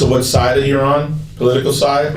of what side you're on, political side.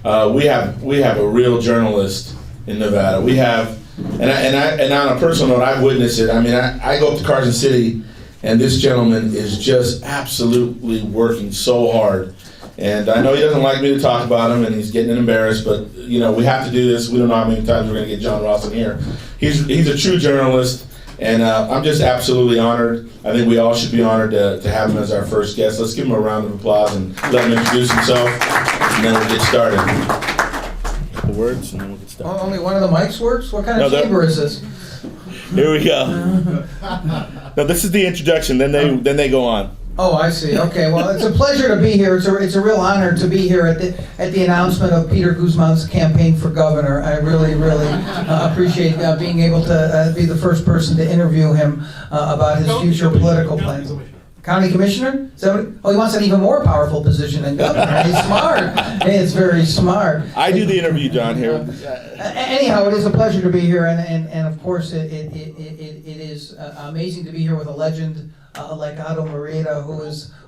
We have a real journalist in Nevada. We have, and on a personal note, I've witnessed it. I mean, I go up to Carson City, and this gentleman is just absolutely working so hard. And I know he doesn't like me to talk about him, and he's getting embarrassed, but we have to do this. We don't know how many times we're going to get Jon Ralston here. He's a true journalist, and I'm just absolutely honored. I think we all should be honored to have him as our first guest. Let's give him a round of applause and let him introduce himself, and then we'll get started. A couple words, and then we'll get started. Oh, only one of the mics works? What kind of chamber is this? Here we go. No, this is the introduction. Then they go on. Oh, I see. Okay. Well, it's a pleasure to be here. It's a real honor to be here at the announcement of Peter Guzman's campaign for governor. I really appreciate being able to be the first person to interview him about his future political plans. County commissioner? He wants an even more powerful position than governor. He's smart. It's very smart. I do the interview, John, here. Anyhow, it is a pleasure to be here, and of course, it is amazing to be here with a legend like Otto Morita,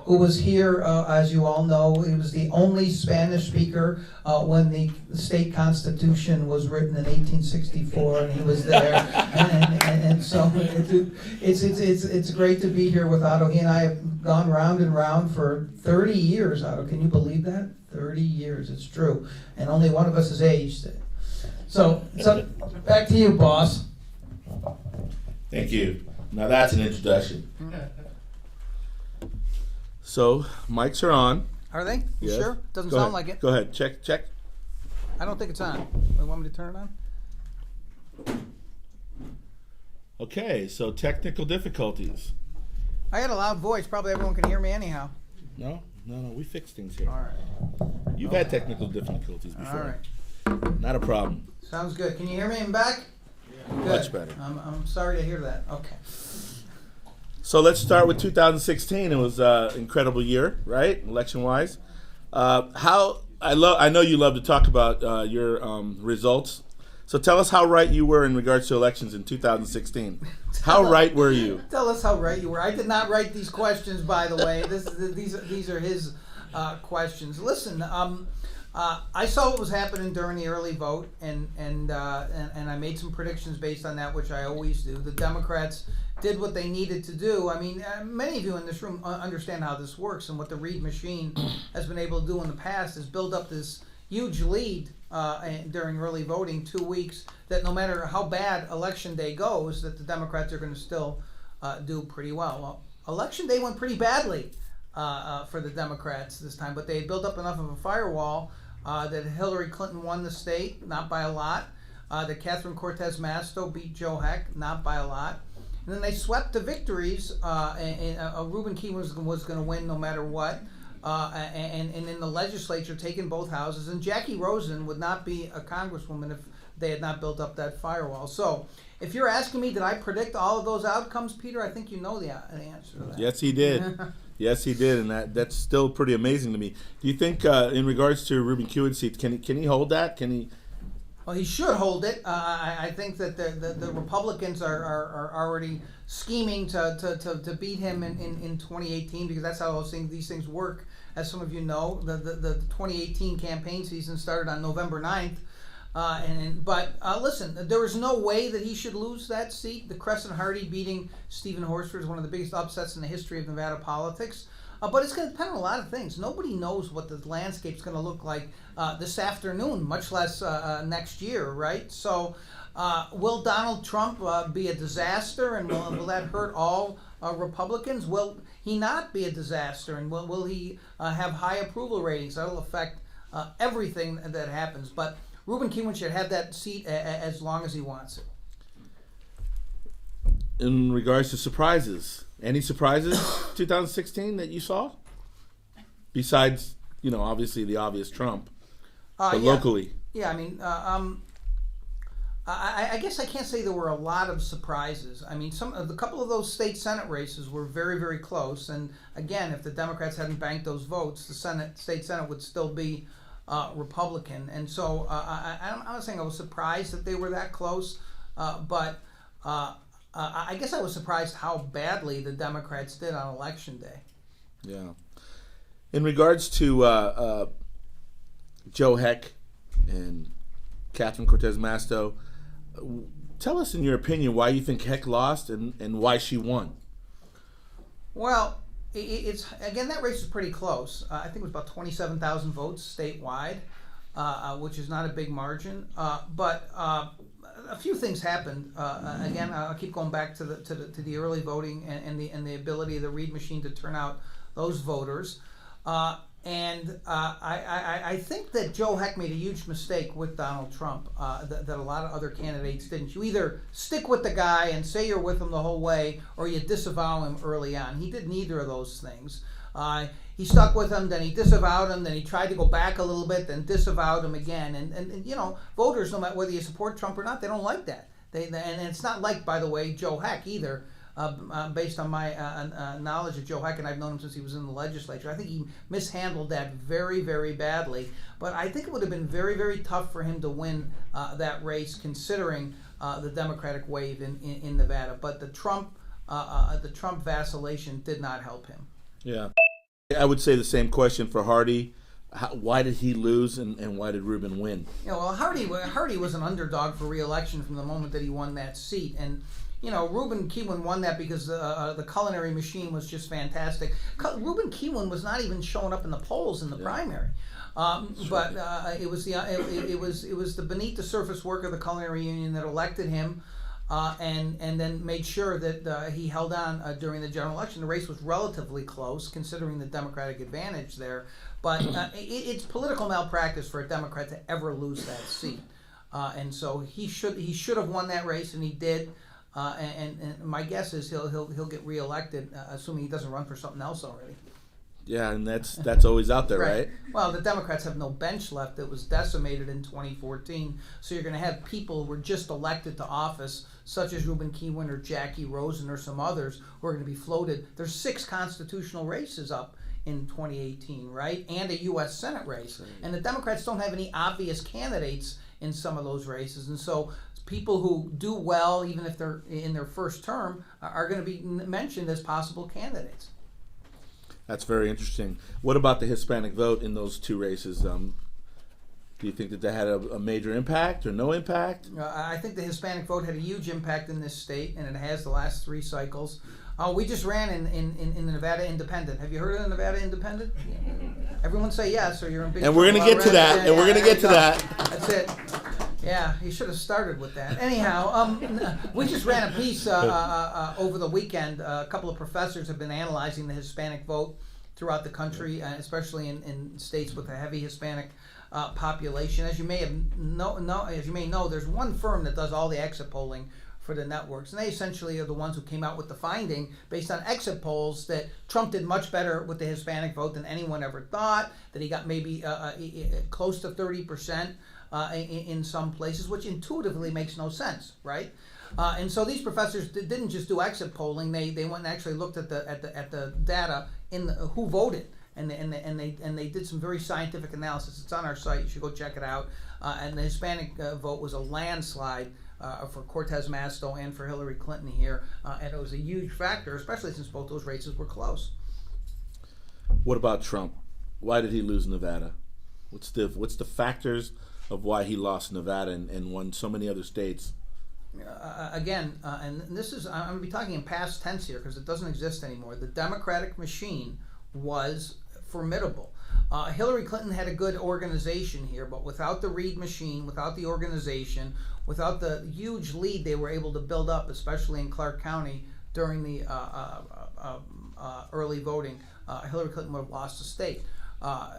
who was here, as you all know. He was the only Spanish speaker when the state constitution was written in 1864, and he was there. and so it's great to be here with Otto. He and I have gone round and round for 30 years, Otto. Can you believe that? 30 years, it's true. And only one of us is aged. So back to you, boss. Thank you. Now that's an introduction. So, mics are on. Are they? You Yes. sure? Doesn't Go sound ahead. like it. Go ahead. Check. I don't think it's on. You want me to turn it on? Okay, so technical difficulties. I had a loud voice. Probably everyone can hear me anyhow. No, we fix things here. All right. You've had technical difficulties before. All right. Not a problem. Sounds good. Can you hear me in back? Good. Much better. I'm sorry to hear that. Okay. So let's start with 2016. It was an incredible year, right? Election-wise. I know you love to talk about your results. So tell us how right you were in regards to elections in 2016. How right were you? Tell us how right you were. I did not write these questions, by the way. These are his questions. Listen, I saw what was happening during the early vote, and I made some predictions based on that, which I always do. The Democrats did what they needed to do. I mean, many of you in this room understand how this works, and what the Reid machine has been able to do in the past is build up this huge lead during early voting, 2 weeks, that no matter how bad election day goes, that the Democrats are going to still do pretty well. Well, election day went pretty badly for the Democrats this time, but they had built up enough of a firewall that Hillary Clinton won the state, not by a lot, that Catherine Cortez Masto beat Joe Heck, not by a lot. And then they swept the victories, and Reuben Key was going to win no matter what, and in the legislature, taking both houses. And Jackie Rosen would not be a congresswoman if they had not built up that firewall. So if you're asking me, did I predict all of those outcomes, Peter, I think you know the answer to that. Yes, he did. Yes, he did, and that's still pretty amazing to me. Do you think, in regards to Reuben Kewit's seat, can he hold that? Can he? Well, he should hold it. I think that the Republicans are already scheming to beat him in 2018, because that's how these things work. As some of you know, the 2018 campaign season started on November 9th. But listen, there is no way that he should lose that seat. The Crescent Hardy beating Stephen Horsford is one of the biggest upsets in the history of Nevada politics. But it's going to depend on a lot of things. Nobody knows what the landscape's going to look like this afternoon, much less next year, right? So will Donald Trump be a disaster, and will that hurt all Republicans? Will he not be a disaster, and will he have high approval ratings? That'll affect everything that happens. But Reuben Kewin should have that seat as long as he wants it. In regards to surprises, any surprises 2016 that you saw? Besides, obviously the obvious Trump, but locally. Yeah, I mean, I guess I can't say there were a lot of surprises. I mean, a couple of those state Senate races were very, very close. And again, if the Democrats hadn't banked those votes, the state Senate would still be Republican. And so I'm not saying I was surprised that they were that close, but I guess I was surprised how badly the Democrats did on Election Day. Yeah. In regards to Joe Heck and Catherine Cortez Masto, tell us in your opinion why you think Heck lost and why she won. Well, it's again, that race is pretty close. I think it was about 27,000 votes statewide, which is not a big margin. But a few things happened. Again, I'll keep going back to the early voting and the ability of the Reed machine to turn out those voters. I think that Joe Heck made a huge mistake with Donald Trump that a lot of other candidates didn't. You either stick with the guy and say you're with him the whole way, or you disavow him early on. He did neither of those things. He stuck with him, then he disavowed him, then he tried to go back a little bit, then disavowed him again. And you know, voters, no matter whether you support Trump or not, they don't like that. And it's not liked, by the way, Joe Heck either. Based on my knowledge of Joe Heck, and I've known him since he was in the legislature, I think he mishandled that very, very badly. But I think it would have been very, very tough for him to win that race, considering the Democratic wave in Nevada. But the Trump vacillation did not help him. Yeah, I would say the same question for Hardy. Why did he lose, and why did Rubin win? Yeah, well, Hardy was an underdog for re-election from the moment that he won that seat, and you know, Reuben Keenan won that because the culinary machine was just fantastic. Reuben Keenan was not even showing up in the polls in the primary, but it was the beneath the surface work of the culinary union that elected him, and then made sure that he held on during the general election. The race was relatively close considering the Democratic advantage there, but it's political malpractice for a Democrat to ever lose that seat, and so he should have won that race, and he did. And my guess is he'll get reelected, assuming he doesn't run for something else already. Yeah, and that's always out there, right? Well, the Democrats have no bench left. That was decimated in 2014. So you're going to have people who were just elected to office, such as Reuben Keenan or Jackie Rosen or some others, who are going to be floated. There's 6 constitutional races up in 2018, right? And a U.S. Senate race. And the Democrats don't have any obvious candidates in some of those races. And so people who do well, even if they're in their first term, are going to be mentioned as possible candidates. That's very interesting. What about the Hispanic vote in those 2 races? Do you think that had a major impact or no impact? I think the Hispanic vote had a huge impact in this state, and it has the last 3 cycles. We just ran in the Nevada Independent. Have you heard of the Nevada Independent? Everyone say yes, or you're in big trouble. And we're going to get to that. And we're going to get to that. That's it. Yeah, you should have started with that. Anyhow, we just ran a piece over the weekend. A couple of professors have been analyzing the Hispanic vote throughout the country, especially in states with a heavy Hispanic population. As you may know, there's one firm that does all the exit polling for the networks, and they essentially are the ones who came out with the finding based on exit polls that Trump did much better with the Hispanic vote than anyone ever thought, that he got maybe close to 30%. In some places, which intuitively makes no sense, right? And so these professors didn't just do exit polling; they went and actually looked at the data in who voted, and they did some very scientific analysis. It's on our site; you should go check it out. And the Hispanic vote was a landslide for Cortez Masto and for Hillary Clinton here, and it was a huge factor, especially since both those races were close. What about Trump? Why did he lose Nevada? What's the factors of why he lost Nevada and won so many other states? And this is, I'm going to be talking in past tense here because it doesn't exist anymore. The Democratic machine was formidable. Hillary Clinton had a good organization here, but without the Reed machine, without the organization, without the huge lead they were able to build up, especially in Clark County during the early voting, Hillary Clinton would have lost the state.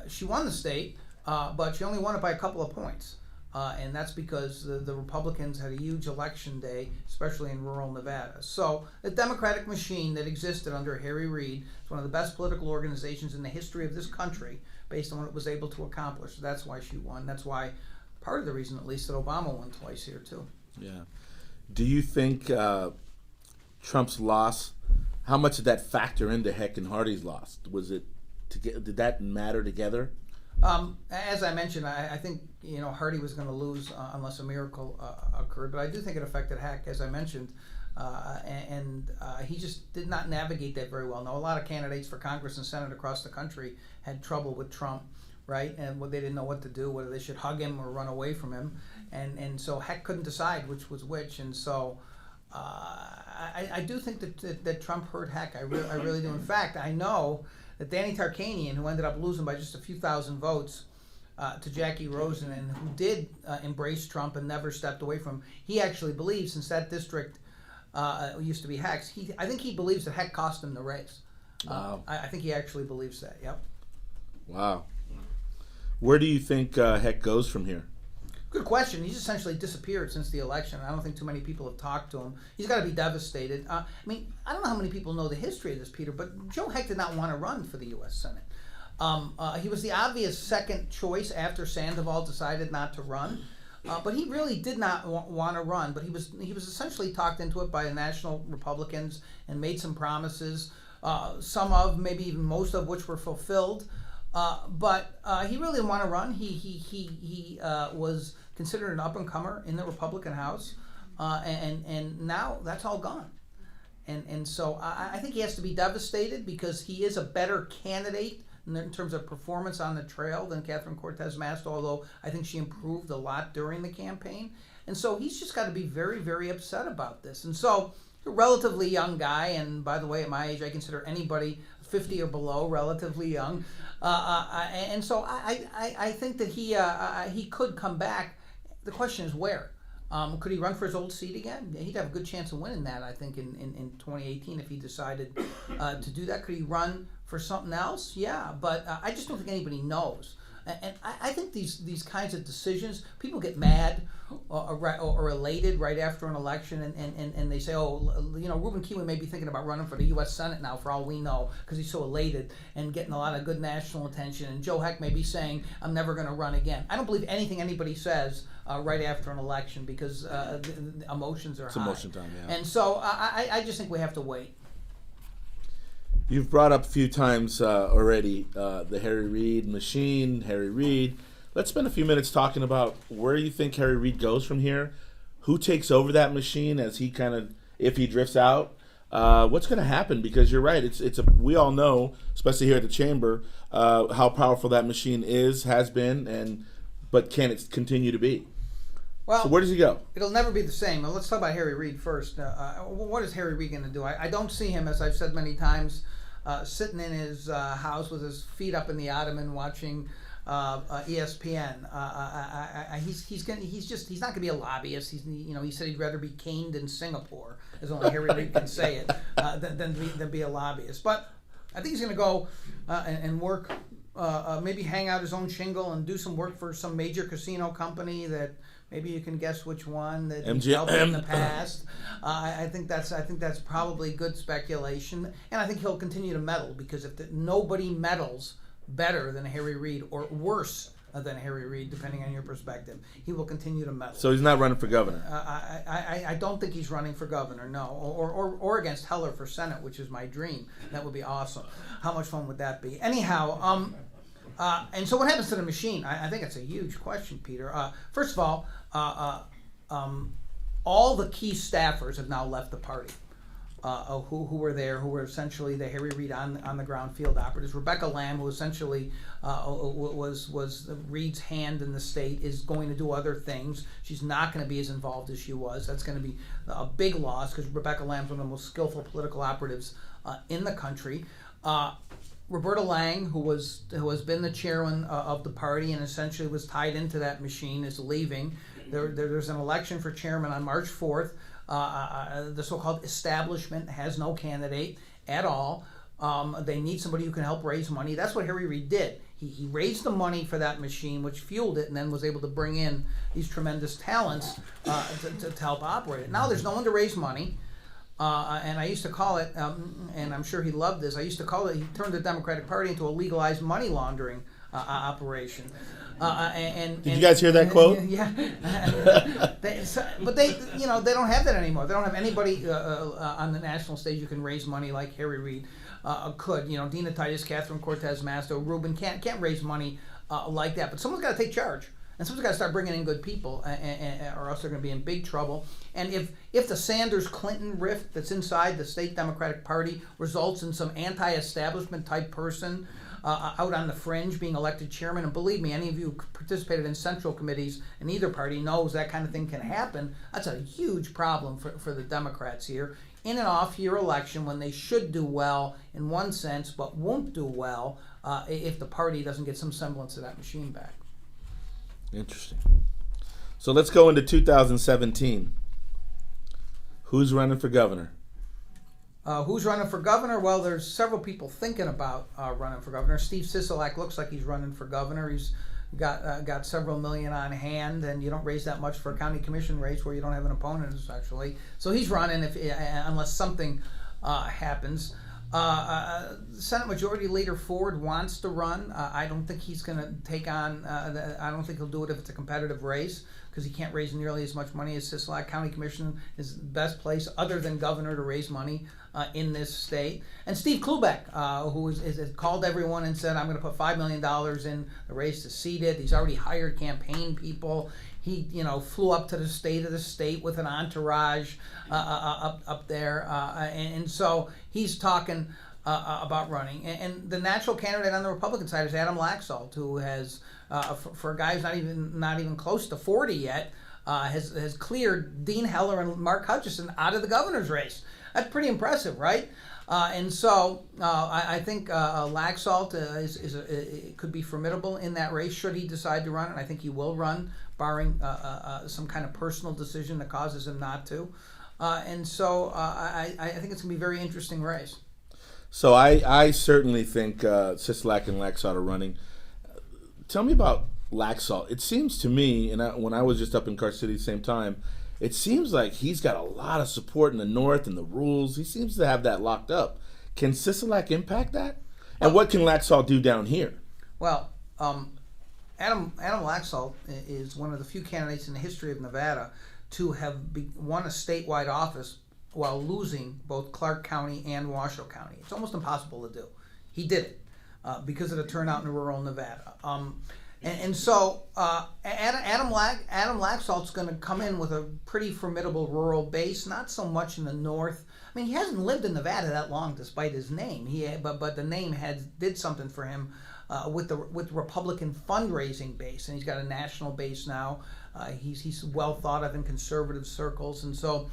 She won the state, but she only won it by a couple of points. And that's because the Republicans had a huge election day, especially in rural Nevada. So the Democratic machine that existed under Harry Reid is one of the best political organizations in the history of this country based on what it was able to accomplish. So that's why she won. That's why, part of the reason at least, that Obama won twice here too. Yeah. Do you think Trump's loss, how much did that factor into Heck and Hardy's loss? Did that matter together? As I mentioned, I think Hardy was going to lose unless a miracle occurred, but I do think it affected Heck. As I mentioned, He just did not navigate that very well. Now, a lot of candidates for Congress and Senate across the country had trouble with Trump, right? And they didn't know what to do, whether they should hug him or run away from him. And so Heck couldn't decide which was which. And so I do think that Trump hurt Heck. I really do. In fact, I know that Danny Tarkanian, who ended up losing by just a few thousand votes to Jackie Rosen, and who did embrace Trump and never stepped away from him, he actually believes, since that district used to be Heck's, I think he believes that Heck cost him the race. Wow. I think he actually believes that, yep. Wow. Where do you think Heck goes from here? Good question. He's essentially disappeared since the election. I don't think too many people have talked to him. He's got to be devastated. I don't know how many people know the history of this, Peter, but Joe Heck did not want to run for the U.S. Senate. He was the obvious second choice after Sandoval decided not to run. But he really did not want to run. But he was essentially talked into it by the national Republicans and made some promises, some of, maybe even most of which were fulfilled. But he really didn't want to run. He was considered an up-and-comer in the Republican House, and now that's all gone. And so I think he has to be devastated, because he is a better candidate in terms of performance on the trail than Catherine Cortez Masto, although I think she improved a lot during the campaign. And so he's just got to be very, very upset about this. And so he's a relatively young guy, and by the way, at my age, I consider anybody 50 or below relatively young. And so I think that he could come back. The question is where. Could he run for his old seat again? He'd have a good chance of winning that, I think, in 2018 if he decided to do that. Could he run for something else? Yeah, but I just don't think anybody knows. And I think these kinds of decisions, people get mad or elated right after an election, and they say, Reuben Kiewit may be thinking about running for the U.S. Senate now, for all we know, because he's so elated and getting a lot of good national attention. And Joe Heck may be saying, I'm never going to run again. I don't believe anything anybody says right after an election, because the emotions are high. It's emotion time, yeah. And so I just think we have to wait. You've brought up a few times already the Harry Reid machine, Harry Reid. Let's spend a few minutes talking about where you think Harry Reid goes from here. Who takes over that machine as he if he drifts out? What's going to happen? Because you're right, we all know, especially here at the chamber, how powerful that machine has been, but can it continue to be? Well, so where does he go? It'll never be the same. Well, let's talk about Harry Reid first. What is Harry Reid going to do? I don't see him, as I've said many times, sitting in his house with his feet up in the ottoman watching ESPN. He's not going to be a lobbyist. He said he'd rather be caned in Singapore, as only Harry Reid can say it, than be a lobbyist. But I think he's going to go and work, maybe hang out his own shingle and do some work for some major casino company that. Maybe you can guess which one that he's helped in the past. I think that's probably good speculation, and I think he'll continue to meddle, because if nobody meddles better than Harry Reid, or worse than Harry Reid, depending on your perspective, he will continue to meddle. So he's not running for governor. I don't think he's running for governor, no, or against Heller for Senate, which is my dream. That would be awesome. How much fun would that be? Anyhow. And so what happens to the machine? I think it's a huge question, Peter. First of all the key staffers have now left the party, who were there, who were essentially the Harry Reid on the ground field operatives. Rebecca Lamb, who essentially was Reid's hand in the state, is going to do other things. She's not going to be as involved as she was. That's going to be a big loss, because Rebecca Lamb's one of the most skillful political operatives in the country. Roberta Lang, who has been the chairman of the party and essentially was tied into that machine, is leaving. There's an election for chairman on March 4th. The so-called establishment has no candidate at all. They need somebody who can help raise money. That's what Harry Reid did. He raised the money for that machine, which fueled it, and then was able to bring in these tremendous talents to help operate it. Now there's no one to raise money. And I used to call it, and I'm sure he loved this, he turned the Democratic Party into a legalized money laundering operation. Did you guys hear that quote? Yeah. But they don't have that anymore. They don't have anybody on the national stage who can raise money like Harry Reid could. Dina Titus, Catherine Cortez Masto, Rubin can't raise money like that. But someone's got to take charge. And someone's got to start bringing in good people, or else they're going to be in big trouble. And if the Sanders-Clinton rift that's inside the state Democratic Party results in some anti-establishment type person out on the fringe being elected chairman, and believe me, any of you who participated in central committees in either party knows that kind of thing can happen, that's a huge problem for the Democrats here. In an off-year election when they should do well in one sense, but won't do well if the party doesn't get some semblance of that machine back. Interesting. So let's go into 2017. Who's running for governor? Who's running for governor? Well, there's several people thinking about running for governor. Steve Sisolak looks like he's running for governor. He's got several million on hand, and you don't raise that much for a county commission race where you don't have an opponent, actually. So he's running unless something happens. Senate Majority Leader Ford wants to run. I don't think he's going to take on, I don't think he'll do it if it's a competitive race, because he can't raise nearly as much money as Sisolak. County Commission is the best place, other than governor, to raise money in this state. And Steve Klubeck, who has called everyone and said, I'm going to put $5 million in the race to seat it. He's already hired campaign people. He, flew up to the state with an entourage up there, and so he's talking about running. And the natural candidate on the Republican side is Adam Laxalt, who has, for a guy who's not even close to 40 yet, has cleared Dean Heller and Mark Hutchison out of the governor's race. That's pretty impressive, right? And so I think Laxalt could be formidable in that race should he decide to run, and I think he will run, barring some kind of personal decision that causes him not to. And so I think it's going to be a very interesting race. So I certainly think Sisolak and Laxalt are running. Tell me about Laxalt. It seems to me, and when I was just up in Carson City at the same time, it seems like he's got a lot of support in the North and the rules. He seems to have that locked up. Can Sisolak impact that? And what can Laxalt do down here? Well, Adam Laxalt is one of the few candidates in the history of Nevada to have won a statewide office while losing both Clark County and Washoe County. It's almost impossible to do. He did it because of the turnout in rural Nevada. And so Adam Laxalt's going to come in with a pretty formidable rural base, not so much in the North. I mean, he hasn't lived in Nevada that long, despite his name. But the name did something for him with the Republican fundraising base, and he's got a national base now. He's well thought of in conservative circles, and so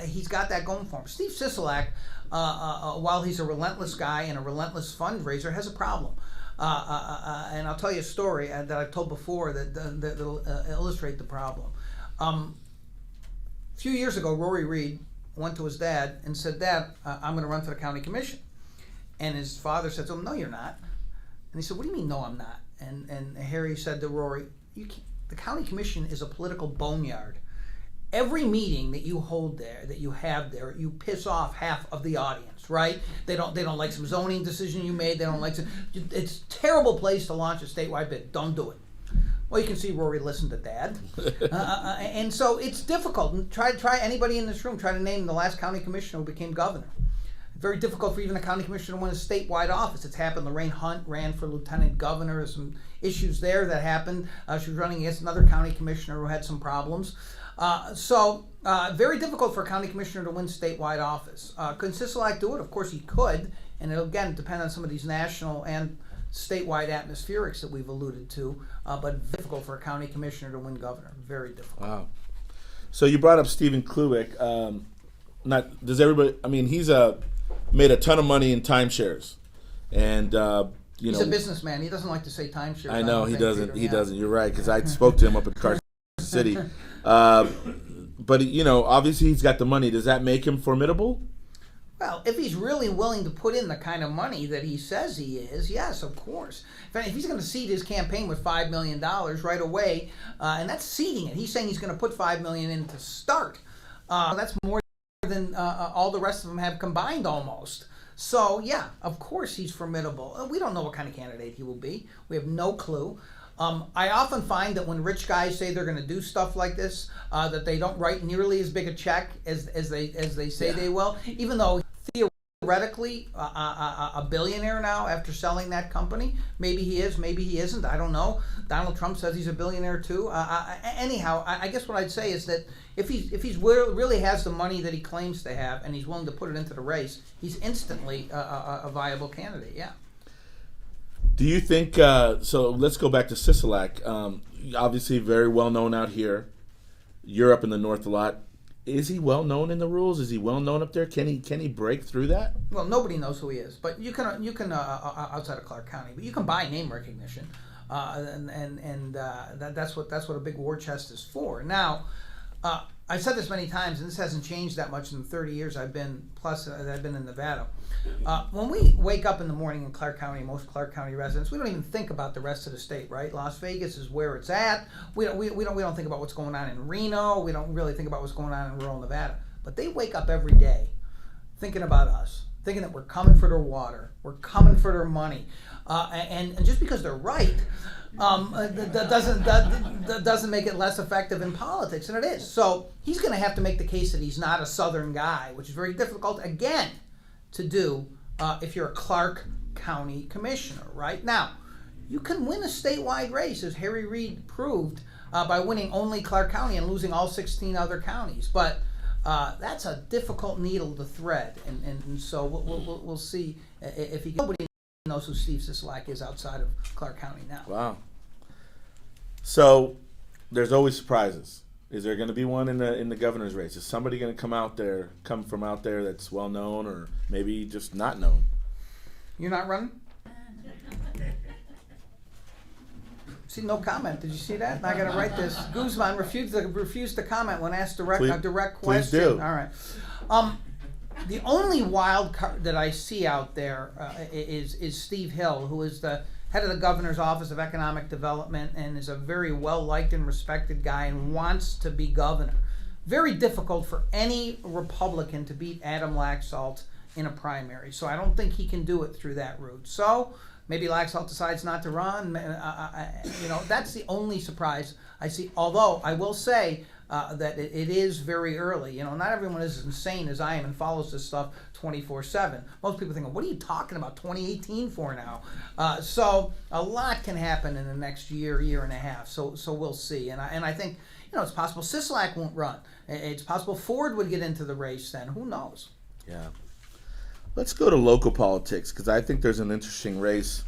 he's got that going for him. Steve Sisolak, while he's a relentless guy and a relentless fundraiser, has a problem. And I'll tell you a story that I've told before that'll illustrate the problem. A few years ago, Rory Reed went to his dad and said, Dad, I'm going to run for the county commission. And his father said to him, no, you're not. And he said, what do you mean, no, I'm not? And Harry said to Rory, the county commission is a political boneyard. Every meeting that you hold there, that you have there, you piss off half of the audience, right? They don't like some zoning decision you made. They don't like some. It's a terrible place to launch a statewide bid. Don't do it. Well, you can see Rory listened to Dad, and so it's difficult. Try anybody in this room. Try to name the last county commissioner who became governor. Very difficult for even a county commissioner to win a statewide office. It's happened. Lorraine Hunt ran for lieutenant governor. There's some issues there that happened. She was running against another county commissioner who had some problems. So very difficult for a county commissioner to win statewide office. Could Sisolak do it? Of course he could, and it'll again depend on some of these national and statewide atmospherics that we've alluded to, but difficult for a county commissioner to win governor. Very difficult. Wow. So you brought up Stephen Klubeck. Does everybody? I mean, he's made a ton of money in timeshares, and he's a businessman. He doesn't like to say timeshares. I know he doesn't. He doesn't. You're right, because I spoke to him up in Carson City. But obviously he's got the money. Does that make him formidable? Well, if he's really willing to put in the kind of money that he says he is, yes, of course. If he's going to seed his campaign with $5 million right away, and that's seeding it. He's saying he's going to put $5 million in to start. That's more than all the rest of them have combined almost. So, yeah, of course he's formidable. We don't know what kind of candidate he will be. We have no clue. I often find that when rich guys say they're going to do stuff like this, that they don't write nearly as big a check as they say they will, even though theoretically a billionaire now after selling that company? Maybe he is, maybe he isn't. I don't know. Donald Trump says he's a billionaire too. Anyhow, I guess what I'd say is that if he's really has the money that he claims to have and he's willing to put it into the race, he's instantly a viable candidate. Yeah. Do you think? So let's go back to Sisolak. Obviously, very well known out here. You're up in the north a lot. Is he well known in the rules? Is he well known up there? Can he break through that? Well, nobody knows who he is, but you can outside of Clark County, but you can buy name recognition, that's what a big war chest is for. Now, I've said this many times, and this hasn't changed that much in the 30 years I've been in Nevada. When we wake up in the morning in Clark County, most Clark County residents, we don't even think about the rest of the state, right? Las Vegas is where it's at. We don't think about what's going on in Reno. We don't really think about what's going on in rural Nevada. But they wake up every day thinking about us, thinking that we're coming for their water, we're coming for their money, and just because they're right. That doesn't make it less effective in politics, and it is. So he's going to have to make the case that he's not a Southern guy, which is very difficult, again, to do if you're a Clark County commissioner. Right now, you can win a statewide race, as Harry Reid proved, by winning only Clark County and losing all 16 other counties. But that's a difficult needle to thread, and so we'll see if he. Nobody knows who Steve Sisolak is outside of Clark County now. Wow. So there's always surprises. Is there going to be one in the governor's race? Is somebody going to come from out there that's well known, or maybe just not known? You're not running? See, no comment. Did you see that? I got to write this. Guzman refused to comment when asked a direct question. Please do. All right. The only wild card that I see out there is Steve Hill, who is the head of the governor's office of economic development and is a very well-liked and respected guy and wants to be governor. Very difficult for any Republican to beat Adam Laxalt in a primary. So I don't think he can do it through that route. So maybe Laxalt decides not to run. That's the only surprise I see. Although I will say that it is very early. Not everyone is as insane as I am and follows this stuff 24/7. Most people think, what are you talking about 2018 for now? So a lot can happen in the next year and a half. So we'll see. And I think it's possible Sisolak won't run. It's possible Ford would get into the race then. Who knows? Yeah. Let's go to local politics, because I think there's an interesting race.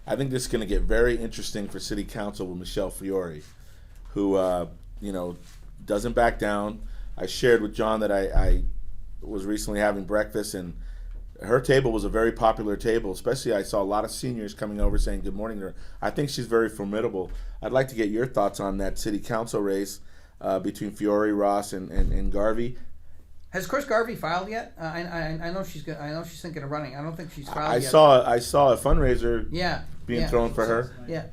I think this is going to get very interesting for City Council with Michelle Fiore, who doesn't back down. I shared with John that I was recently having breakfast, and her table was a very popular table. Especially, I saw a lot of seniors coming over saying good morning to her. I think she's very formidable. I'd like to get your thoughts on that City Council race between Fiore, Ross, and Garvey. Has Chris Garvey filed yet? I know she's thinking of running. I don't think she's filed yet. I saw a fundraiser being thrown for her. Yeah.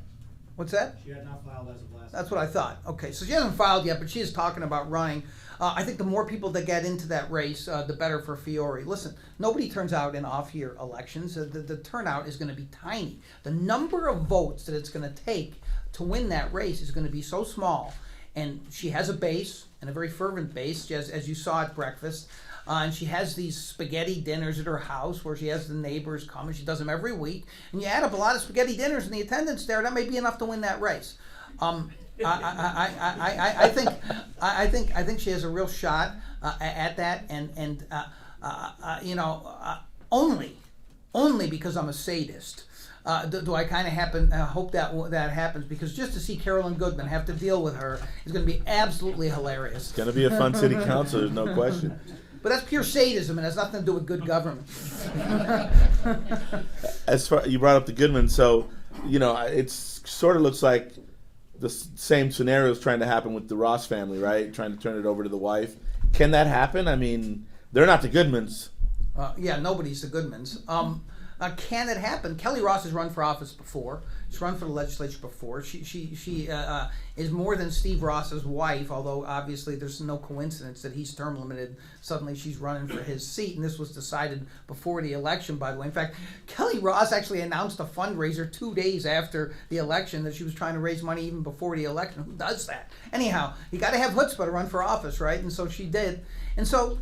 What's that? She had not filed as of last. That's what I thought. Okay, so she hasn't filed yet, but she is talking about running. I think the more people that get into that race, the better for Fiore. Listen, nobody turns out in off-year elections. The turnout is going to be tiny. The number of votes that it's going to take to win that race is going to be so small. And she has a base, and a very fervent base, as you saw at breakfast. And she has these spaghetti dinners at her house where she has the neighbors come, and she does them every week. And you add up a lot of spaghetti dinners and the attendance there, that may be enough to win that race. I think she has a real shot at that, and only because I'm a sadist. Do I kind of hope that happens, because just to see Carolyn Goodman have to deal with her is going to be absolutely hilarious. It's going to be a fun city council, there's no question. But that's pure sadism and has nothing to do with good government. As far you brought up the Goodman, so it sort of looks like the same scenario is trying to happen with the Ross family, right? Trying to turn it over to the wife. Can that happen? I mean, they're not the Goodmans. Nobody's the Goodmans. Can it happen? Kelly Ross has run for office before. She's run for the legislature before. She is more than Steve Ross's wife, although obviously there's no coincidence that he's term limited. Suddenly she's running for his seat, and this was decided before the election, by the way. In fact, Kelly Ross actually announced a fundraiser 2 days after the election that she was trying to raise money even before the election. Who does that? Anyhow, you got to have chutzpah to run for office, right? And so she did. And so,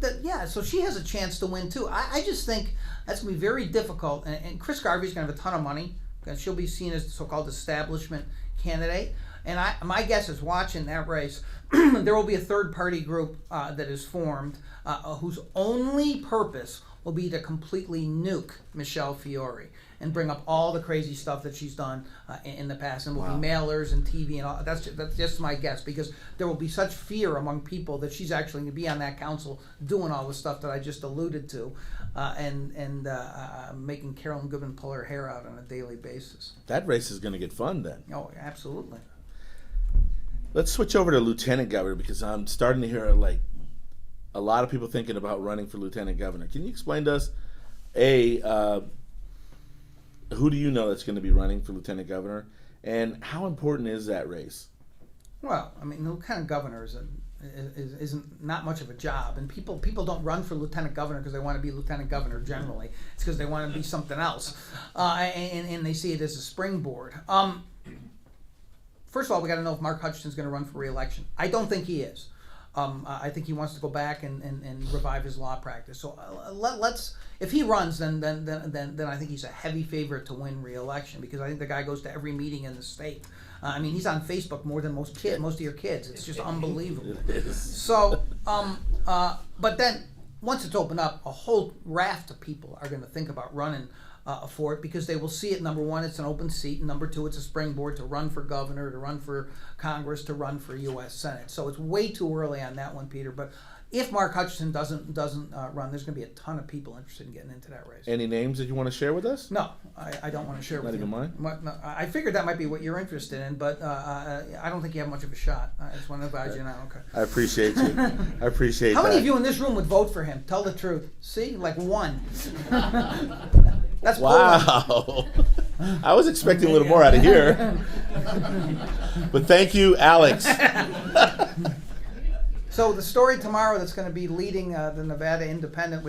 so she has a chance to win too. I just think that's going to be very difficult. And Chris Garvey's going to have a ton of money. She'll be seen as the so-called establishment candidate. And my guess is watching that race, there will be a third-party group that is formed whose only purpose will be to completely nuke Michelle Fiore and bring up all the crazy stuff that she's done in the past. And will be mailers and TV and all. That's just my guess, because there will be such fear among people that she's actually going to be on that council doing all the stuff that I just alluded to, and making Carolyn Goodman pull her hair out on a daily basis. That race is going to get fun then. Oh, absolutely. Let's switch over to lieutenant governor, because I'm starting to hear like a lot of people thinking about running for lieutenant governor. Can you explain to us, who do you know that's going to be running for lieutenant governor, and how important is that race? Well, I mean, lieutenant governor isn't not much of a job, and people don't run for lieutenant governor because they want to be lieutenant governor generally. It's because they want to be something else, and they see it as a springboard. First of all, we got to know if Mark Hutchinson's going to run for re-election. I don't think he is. I think he wants to go back and revive his law practice. So let's. If he runs, then I think he's a heavy favorite to win re-election, because I think the guy goes to every meeting in the state. I mean, he's on Facebook more than most of your kids. It's just unbelievable. So, but then once it's opened up, a whole raft of people are going to think about running for it, because they will see it. Number one, it's an open seat, and number two, it's a springboard to run for governor, to run for Congress, to run for U.S. Senate. So it's way too early on that one, Peter. But if Mark Hutchinson doesn't run, there's going to be a ton of people interested in getting into that race. Any names that you want to share with us? No, I don't want to share with you. Not even mine? No, I figured that might be what you're interested in, but I don't think you have much of a shot. I just want to advise you now. Okay. I appreciate you. I appreciate How that. many of you in this room would vote for him? Tell the truth. See? Like one. That's wow. I was expecting a little more out of here. But thank you, Alex. So the story tomorrow that's going to be leading the Nevada Independent,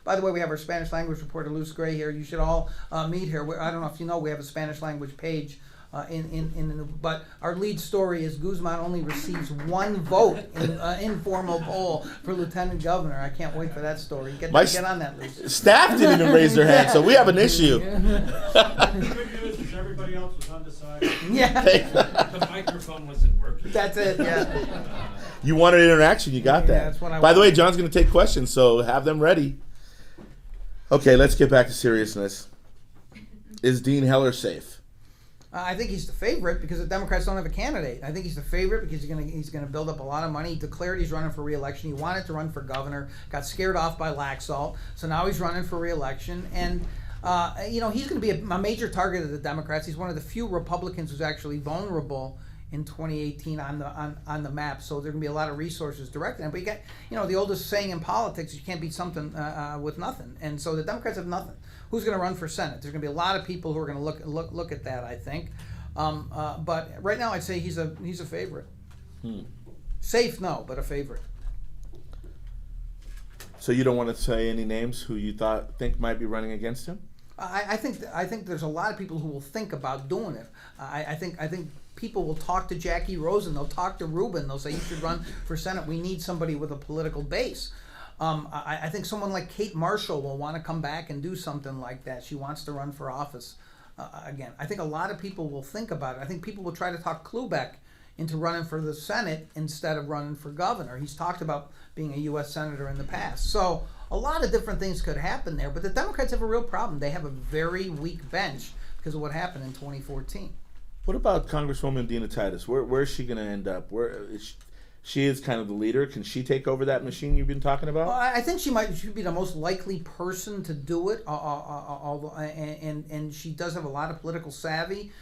by the way, we have our Spanish language reporter, Luce Gray, here. You should all meet here. I don't know if you know, we have a Spanish language page but our lead story is Guzman only receives one vote in informal poll for lieutenant governor. I can't wait for that story. Get on that, Luce. Staff didn't even raise their hand, so we have an issue. The good news is everybody else was undecided. Yeah. The microphone wasn't working. That's it, yeah. You wanted interaction, you got that. That's what I By the want. way, John's going to take questions, so have them ready. Okay, let's get back to seriousness. Is Dean Heller safe? I think he's the favorite because the Democrats don't have a candidate. I think he's the favorite because he's gonna build up a lot of money. He declared he's running for re-election. He wanted to run for governor, got scared off by Laxalt, so now he's running for re-election. And he's going to be a major target of the Democrats. He's one of the few Republicans who's actually vulnerable in 2018 on the map. So there are going to be a lot of resources directed at him. But you got, the oldest saying in politics: you can't beat something with nothing. And so the Democrats have nothing. Who's going to run for Senate? There's going to be a lot of people who are going to look at that, I think. But right now, I'd say he's a favorite. Safe, no, but a favorite. So you don't want to say any names who you think might be running against him? I think there's a lot of people who will think about doing it. I think people will talk to Jackie Rosen. They'll talk to Rubin. They'll say, you should run for Senate. We need somebody with a political base. I think someone like Kate Marshall will want to come back and do something like that. She wants to run for office again. I think a lot of people will think about it. I think people will try to talk Klubeck into running for the Senate instead of running for governor. He's talked about being a U.S. Senator in the past. So a lot of different things could happen there. But the Democrats have a real problem. They have a very weak bench because of what happened in 2014. What about Congresswoman Dina Titus? Where is she going to end up? She is kind of the leader. Can she take over that machine you've been talking about? Well, I think she should be the most likely person to do it. And she does have a lot of political savvy.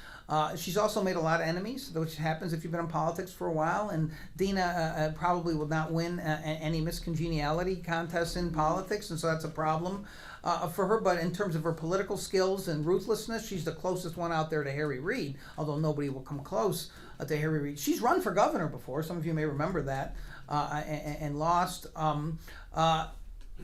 She's also made a lot of enemies, which happens if you've been in politics for a while. And Dina probably will not win any miscongeniality contests in politics, and so that's a problem. for her, but in terms of her political skills and ruthlessness, she's the closest one out there to Harry Reid, although nobody will come close to Harry Reid. She's run for governor before. Some of you may remember that, and lost.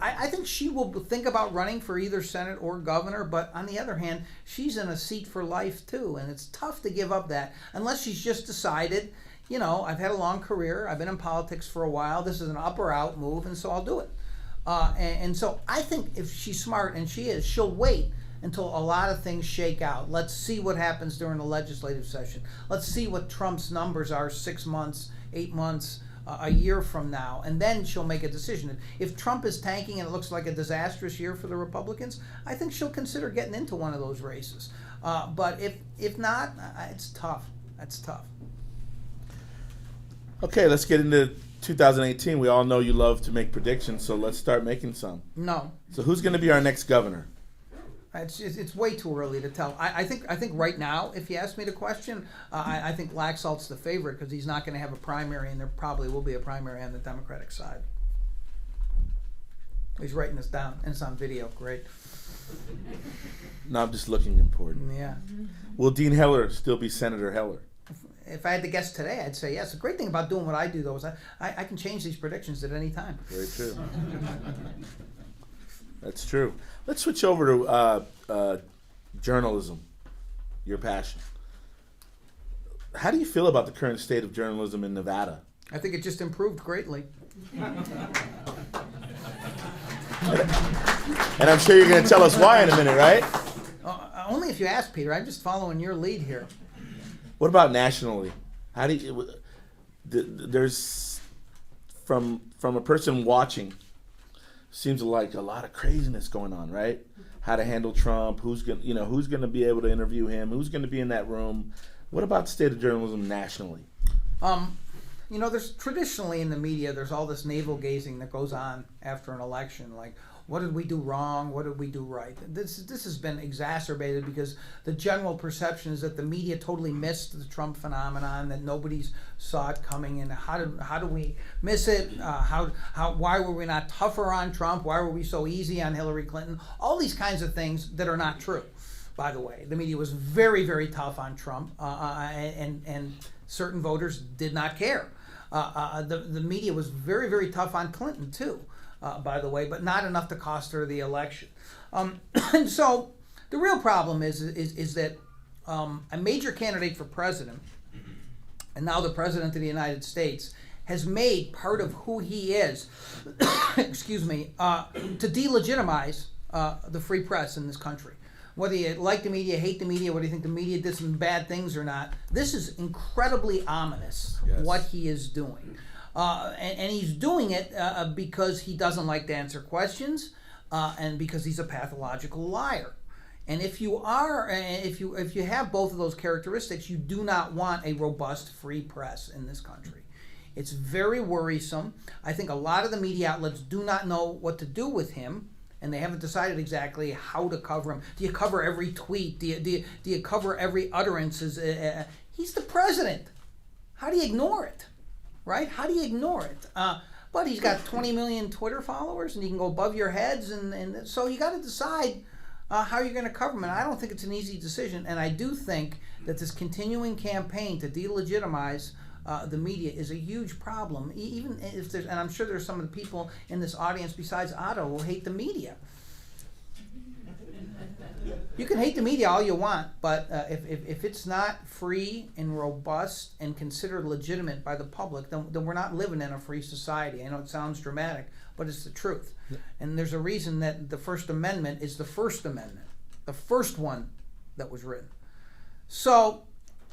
I think she will think about running for either Senate or governor, but on the other hand, she's in a seat for life too, and it's tough to give up that unless she's just decided, I've had a long career, I've been in politics for a while, this is an up or out move, and so I'll do it. And so I think if she's smart, and she is, she'll wait until a lot of things shake out. Let's see what happens during the legislative session. Let's see what Trump's numbers are 6 months, 8 months, a year from now, and then she'll make a decision. If Trump is tanking and it looks like a disastrous year for the Republicans, I think she'll consider getting into one of those races. But if not, it's tough. That's tough. Okay, let's get into 2018. We all know you love to make predictions, so let's start making some. No. So who's going to be our next governor? It's way too early to tell. I think right now, if you ask me the question, I think Laxalt's the favorite because he's not going to have a primary, and there probably will be a primary on the Democratic side. He's writing this down, and it's on video. Great. No, I'm just looking important. Yeah. Will Dean Heller still be Senator Heller? If I had to guess today, I'd say yes. The great thing about doing what I do, though, is I can change these predictions at any time. Very true. That's true. Let's switch over to journalism, your passion. How do you feel about the current state of journalism in Nevada? I think it just improved greatly. And I'm sure you're going to tell us why in a minute, right? Only if you ask, Peter. I'm just following your lead here. What about nationally? How do you? There's from a person watching. Seems like a lot of craziness going on, right? How to handle Trump? Who's gonna be able to interview him? Who's gonna be in that room? What about the state of journalism nationally? There's traditionally in the media, there's all this navel gazing that goes on after an election, like, what did we do wrong? What did we do right? This has been exacerbated because the general perception is that the media totally missed the Trump phenomenon, that nobody's saw it coming, and how do we miss it? Why were we not tougher on Trump? Why were we so easy on Hillary Clinton? All these kinds of things that are not true. By the way, the media was very, very tough on Trump, and certain voters did not care. The media was very, very tough on Clinton too. By the way, but not enough to cost her the election. And so the real problem is that a major candidate for president, and now the president of the United States, has made part of who he is, excuse me, to delegitimize the free press in this country. Whether you like the media, hate the media, whether you think the media did some bad things or not, this is incredibly ominous, yes, what he is doing. And he's doing it because he doesn't like to answer questions, and because he's a pathological liar. And if you have both of those characteristics, you do not want a robust free press in this country. It's very worrisome. I think a lot of the media outlets do not know what to do with him, and they haven't decided exactly how to cover him. Do you cover every tweet? Do you cover every utterance? He's the president. How do you ignore it? Right? How do you ignore it? But he's got 20 million Twitter followers, and he can go above your heads, and so you got to decide how you're going to cover him. And I don't think it's an easy decision. And I do think that this continuing campaign to delegitimize the media is a huge problem. Even if there's, and I'm sure there's some of the people in this audience besides Otto who hate the media. You can hate the media all you want, but if it's not free and robust and considered legitimate by the public, then we're not living in a free society. I know it sounds dramatic, but it's the truth. Yeah. And there's a reason that the First Amendment is the First Amendment, the first one that was written. So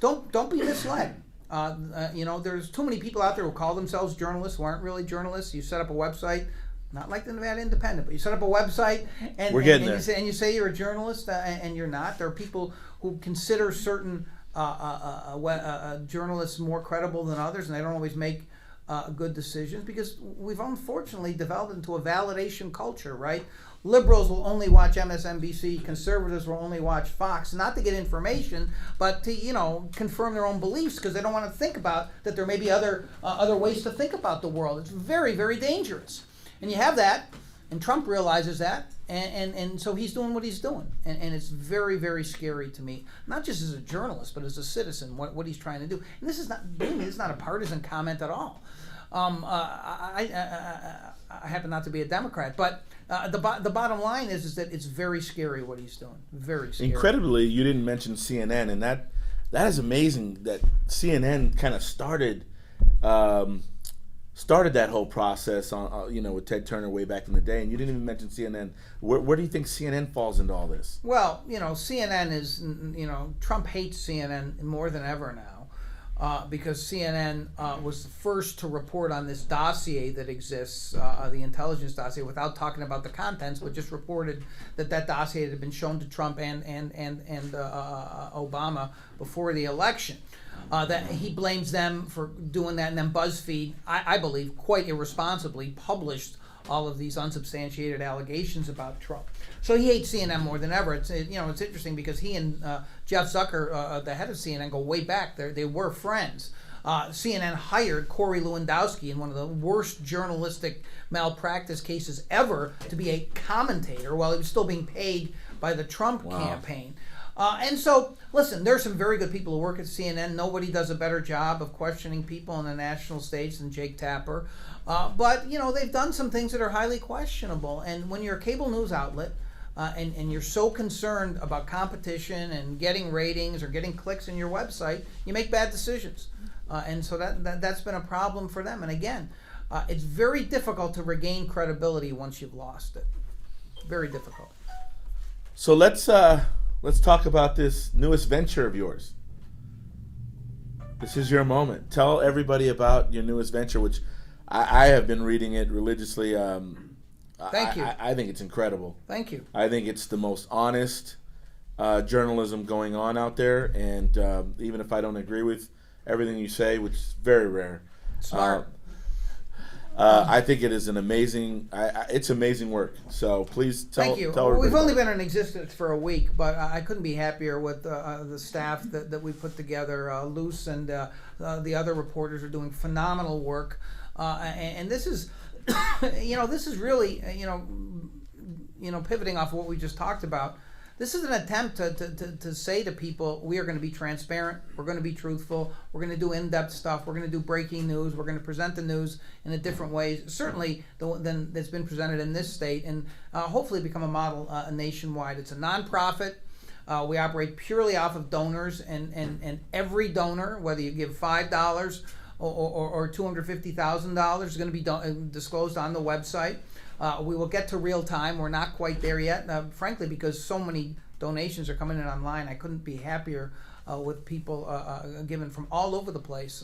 don't be misled. There's too many people out there who call themselves journalists who aren't really journalists. You set up a website. Not like the Nevada Independent, but you set up a website and you say you're a journalist and you're not. There are people who consider certain journalists more credible than others, and they don't always make good decisions because we've unfortunately developed into a validation culture, right? Liberals will only watch MSNBC, conservatives will only watch Fox, not to get information, but to confirm their own beliefs because they don't want to think about that there may be other ways to think about the world. It's very, very dangerous. And you have that And Trump realizes that, and so he's doing what he's doing. And it's very, very scary to me, not just as a journalist, but as a citizen, what he's trying to do. And this is not, believe me, this is not a partisan comment at all. I happen not to be a Democrat, but the bottom line is that it's very scary what he's doing. Very scary. Incredibly, you didn't mention CNN, and that is amazing that CNN kind of started that whole process on with Ted Turner way back in the day, and you didn't even mention CNN. Where do you think CNN falls into all this? Well, CNN is, Trump hates CNN more than ever now. Because CNN was the first to report on this dossier that exists, the intelligence dossier, without talking about the contents, but just reported that dossier had been shown to Trump and Obama before the election. That he blames them for doing that, and then BuzzFeed, I believe, quite irresponsibly published all of these unsubstantiated allegations about Trump. So he hates CNN more than ever. It's interesting because he and Jeff Zucker, the head of CNN, go way back. They were friends. CNN hired Corey Lewandowski in one of the worst journalistic malpractice cases ever to be a commentator while he was still being paid by the Trump campaign. And so, listen, there's some very good people who work at CNN. Nobody does a better job of questioning people on the national stage than Jake Tapper. But, they've done some things that are highly questionable. And when you're a cable news outlet and you're so concerned about competition and getting ratings or getting clicks in your website, you make bad decisions. And so that's been a problem for them. And again, it's very difficult to regain credibility once you've lost it. Very difficult. So let's talk about this newest venture of yours. This is your moment. Tell everybody about your newest venture, which I have been reading it religiously. Thank you. I think it's incredible. Thank you. I think it's the most honest journalism going on out there, and even if I don't agree with everything you say, which is very rare, Smart. I think it is an amazing. It's amazing work. So please tell. Thank you. Tell everybody We've only about been in existence for a week, but I couldn't be happier with the staff that we put together. Luce and the other reporters are doing phenomenal work, and this is, this is really, pivoting off of what we just talked about. This is an attempt to say to people, we are going to be transparent, we're going to be truthful, we're going to do in-depth stuff, we're going to do breaking news, we're going to present the news in a different way, certainly than that's been presented in this state, and hopefully become a model nationwide. It's a nonprofit. We operate purely off of donors, and every donor, whether you give $5 or $250,000, is going to be disclosed on the website. We will get to real time. We're not quite there yet, frankly, because so many donations are coming in online. I couldn't be happier with people given from all over the place.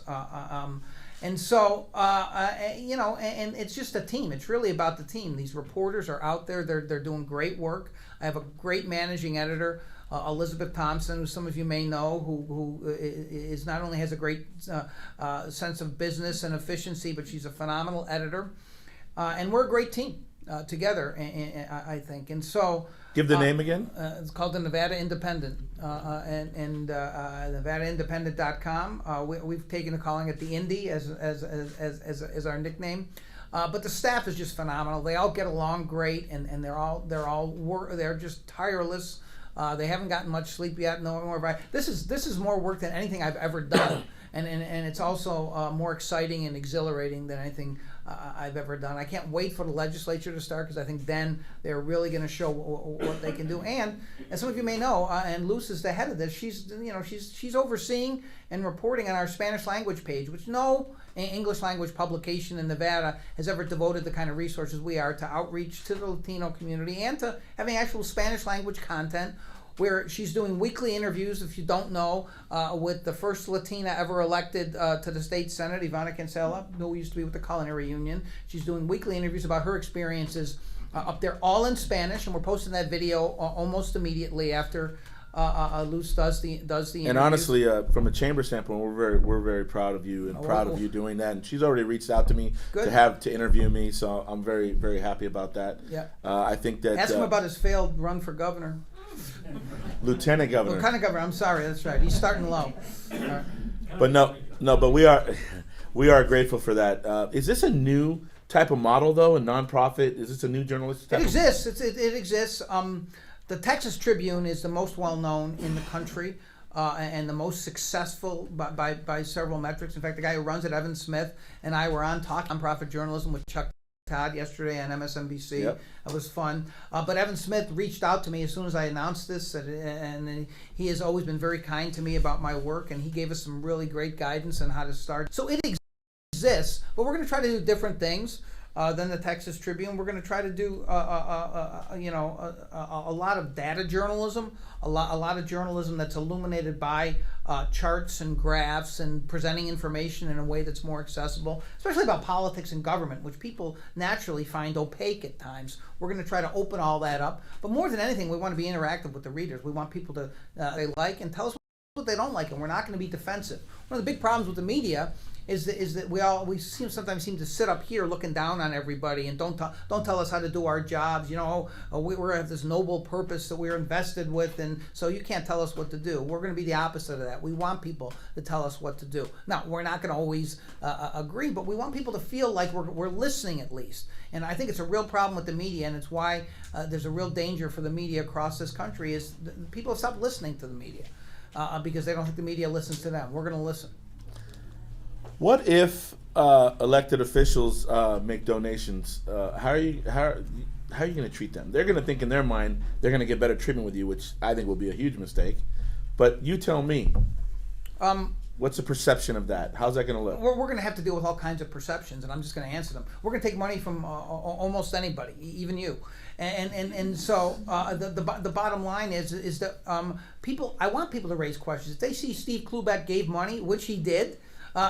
And so, and it's just a team. It's really about the team. These reporters are out there. They're doing great work. I have a great managing editor, Elizabeth Thompson, who some of you may know, who is not only has a great sense of business and efficiency, but she's a phenomenal editor. And we're a great team together, I think. And so, give the name again. It's called the Nevada Independent, and NevadaIndependent.com. We've taken to calling it the Indy as our nickname. But the staff is just phenomenal. They all get along great, and they're just tireless. They haven't gotten much sleep yet. No more. This is more work than anything I've ever done. And it's also more exciting and exhilarating than anything I've ever done. I can't wait for the legislature to start, because I think then they're really going to show what they can do. And as some of you may know, and Luce is the head of this, she's overseeing and reporting on our Spanish language page, which no English language publication in Nevada has ever devoted the kind of resources we are to outreach to the Latino community and to having actual Spanish language content, where she's doing weekly interviews, if you don't know, with the first Latina ever elected to the state senate, Ivana Cancela, who used to be with the Culinary Union. She's doing weekly interviews about her experiences up there, all in Spanish, and we're posting that video almost immediately after Luce does the interviews. And honestly, from a chamber standpoint, we're very proud of you and proud of you doing that. And she's already reached out to me to interview me, so I'm very, very happy about that. Yeah. I think that ask him about his failed run for governor. Lieutenant governor. Lieutenant governor. I'm sorry. That's right. He's starting low. But no. But we are grateful for that. Is this a new type of model though, a nonprofit? Is this a new journalistic type It exists. It exists. The Texas Tribune is the most well known in the country and the most successful by several metrics. In fact, the guy who runs it, Evan Smith, and I were on talking nonprofit journalism with Chuck Todd yesterday on MSNBC. Yep. It was fun. But Evan Smith reached out to me as soon as I announced this, and he has always been very kind to me about my work, and he gave us some really great guidance on how to start. So it exists, but we're going to try to do different things than the Texas Tribune. We're going to try to do a lot of data journalism, a lot of journalism that's illuminated by charts and graphs and presenting information in a way that's more accessible, especially about politics and government, which people naturally find opaque at times. We're going to try to open all that up. But more than anything, we want to be interactive with the readers. We want people to they like and tell us what they don't like, and we're not going to be defensive. One of the big problems with the media is that we sometimes seem to sit up here looking down on everybody and don't tell us how to do our jobs. We have this noble purpose that we're invested with, and so you can't tell us what to do. We're going to be the opposite of that. We want people to tell us what to do. Now, we're not going to always agree, but we want people to feel like we're listening at least. And I think it's a real problem with the media, and it's why there's a real danger for the media across this country is people have stopped listening to the media because they don't think the media listens to them. We're going to listen. What if elected officials make donations? How are you going to treat them? They're going to think in their mind they're going to get better treatment with you, which I think will be a huge mistake. But you tell me. What's the perception of that? How's that going to look? We're going to have to deal with all kinds of perceptions, and I'm just going to answer them. We're going to take money from almost anybody, even you. And so the bottom line is that people. I want people to raise questions. If they see Steve Klubeck gave money, which he did,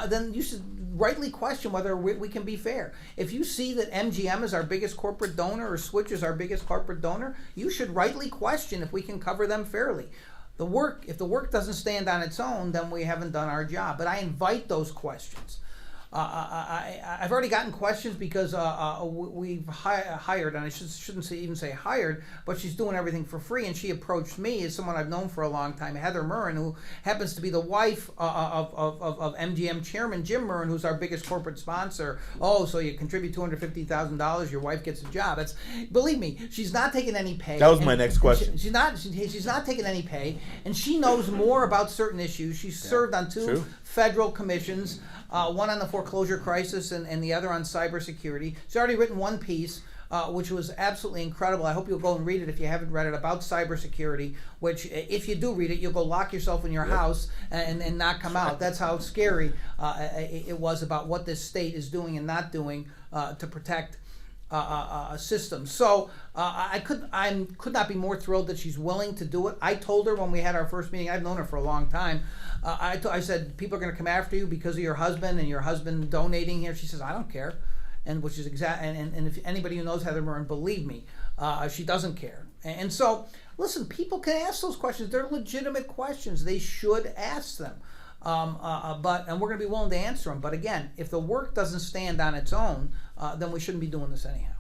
then you should rightly question whether we can be fair. If you see that MGM is our biggest corporate donor or Switch is our biggest corporate donor, you should rightly question if we can cover them fairly. If the work doesn't stand on its own, then we haven't done our job. But I invite those questions. I've already gotten questions because we've hired, and I shouldn't even say hired, but she's doing everything for free, and she approached me as someone I've known for a long time, Heather Murrin, who happens to be the wife of MGM chairman Jim Murrin, who's our biggest corporate sponsor. Oh, so you contribute $250,000, your wife gets a job. Believe me, she's not taking any pay. That was my next question. She's not taking any pay, and she knows more about certain issues. She's served on two federal commissions. One on the foreclosure crisis and the other on cybersecurity. She's already written one piece, which was absolutely incredible. I hope you'll go and read it if you haven't read it, about cybersecurity, which if you do read it, you'll go lock yourself in your house and not come out. That's how scary it was about what this state is doing and not doing to protect a system. So I could not be more thrilled that she's willing to do it. I told her when we had our first meeting, I've known her for a long time, I said, people are going to come after you because of your husband and your husband donating here. She says, I don't care. And which is and if anybody who knows Heather Murrin, believe me, she doesn't care. And so, listen, people can ask those questions. They're legitimate questions. They should ask them. And we're going to be willing to answer them. But again, if the work doesn't stand on its own, then we shouldn't be doing this anyhow.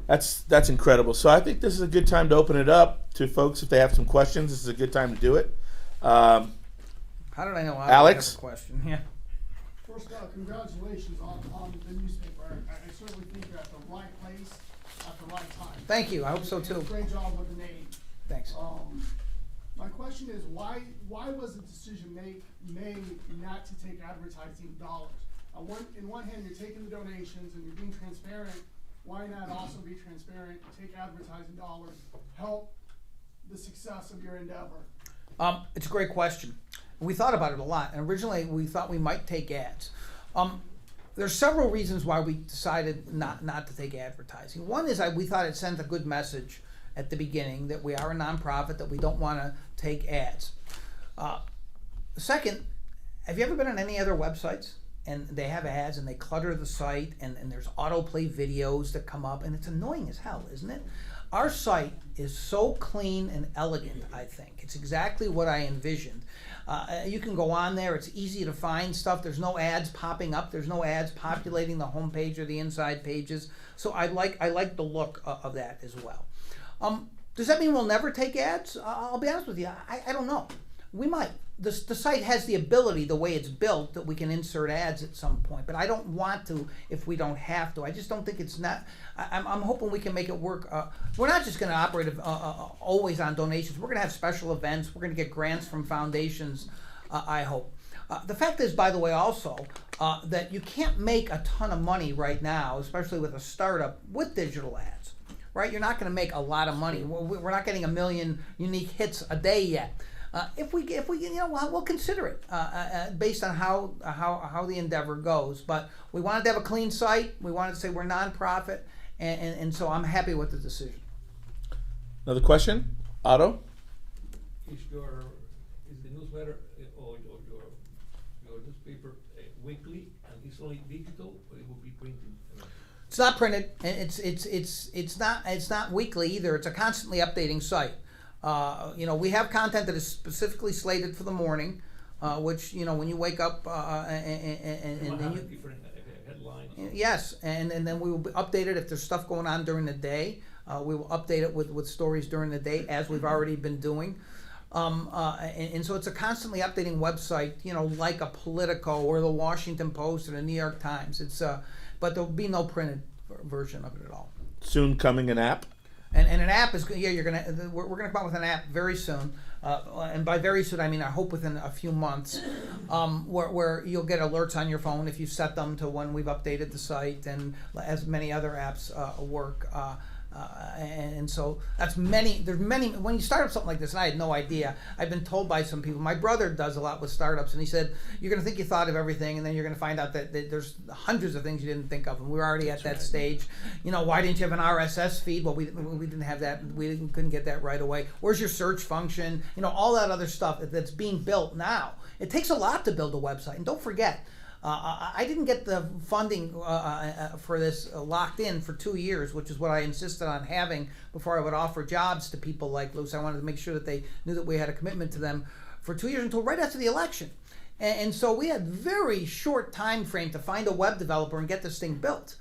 That's incredible. So I think this is a good time to open it up to folks if they have some questions. This is a good time to do it. How did I know? Alex? I have a question. Yeah. First of all, congratulations on the newspaper. I certainly think you're at the right place at the right time. Thank you. I hope so too. Great job with the name. Thanks. My question is, why was the decision made not to take advertising dollars? In one hand, you're taking the donations and you're being transparent. Why not also be transparent, take advertising dollars, help the success of your endeavor? It's a great question. We thought about it a lot, and originally we thought we might take ads. There's several reasons why we decided not to take advertising. One is we thought it sent a good message at the beginning that we are a nonprofit, that we don't want to take ads. Second, have you ever been on any other websites and they have ads and they clutter the site and there's autoplay videos that come up, and it's annoying as hell, isn't it? Our site is so clean and elegant, I think. It's exactly what I envisioned. You can go on there. It's easy to find stuff. There's no ads popping up. There's no ads populating the homepage or the inside pages. So I like the look of that as well. Does that mean we'll never take ads? I'll be honest with you. I don't know. we might. The site has the ability, the way it's built, that we can insert ads at some point. But I don't want to if we don't have to. I just don't think it's not. I'm hoping we can make it work. We're not just going to operate always on donations. We're going to have special events. We're going to get grants from foundations, I hope. The fact is, by the way, also, that you can't make a ton of money right now, especially with a startup, with digital ads. Right? You're not going to make a lot of money. We're not getting 1 million unique hits a day yet. If we, we'll consider it based on how the endeavor goes. But we wanted to have a clean site. We wanted to say we're nonprofit, and so I'm happy with the decision. Another question, Otto? Is the newsletter or your newspaper weekly, and it's only digital, or it will be printed? It's not printed. It's not weekly either. It's a constantly updating site. We have content that is specifically slated for the morning, which when you wake up and then you different headlines. Yes, and then we will update it if there's stuff going on during the day. We will update it with stories during the day, as we've already been doing. And so it's a constantly updating website, like a Politico or the Washington Post or the New York Times. But there'll be no printed version of it at all. Soon coming an app. And an app is we're gonna come out with an app very soon, and by very soon I mean I hope within a few months, where you'll get alerts on your phone if you set them to when we've updated the site, and as many other apps work. And so there's many, when you start up something like this, and I had no idea, I've been told by some people, my brother does a lot with startups, and he said, you're going to think you thought of everything, and then you're going to find out that there's hundreds of things you didn't think of, and we're already at that stage. Why didn't you have an RSS feed? Well, we didn't have that, couldn't get that right away. Where's your search function? All that other stuff that's being built now. It takes a lot to build a website, and don't forget, I didn't get the funding for this locked in for 2 years, which is what I insisted on having before I would offer jobs to people like Luce. I wanted to make sure that they knew that we had a commitment to them for 2 years until right after the election. And so we had very short time frame to find a web developer and get this thing built.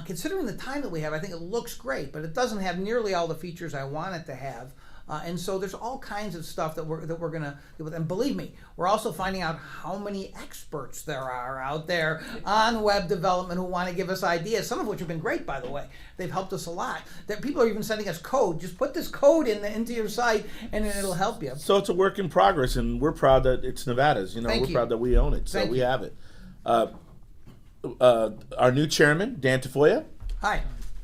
Considering the time that we have, I think it looks great, but it doesn't have nearly all the features I want it to have. And so there's all kinds of stuff that we're going to do with. And believe me, we're also finding out how many experts there are out there on web development who want to give us ideas, some of which have been great, by the way. They've helped us a lot. That people are even sending us code. Just put this code into your site, and it'll help you. So it's a work in progress, and we're proud that it's Nevada's. We're proud that we own it. So we have it. Our new chairman, Dan Tafoya. Hi.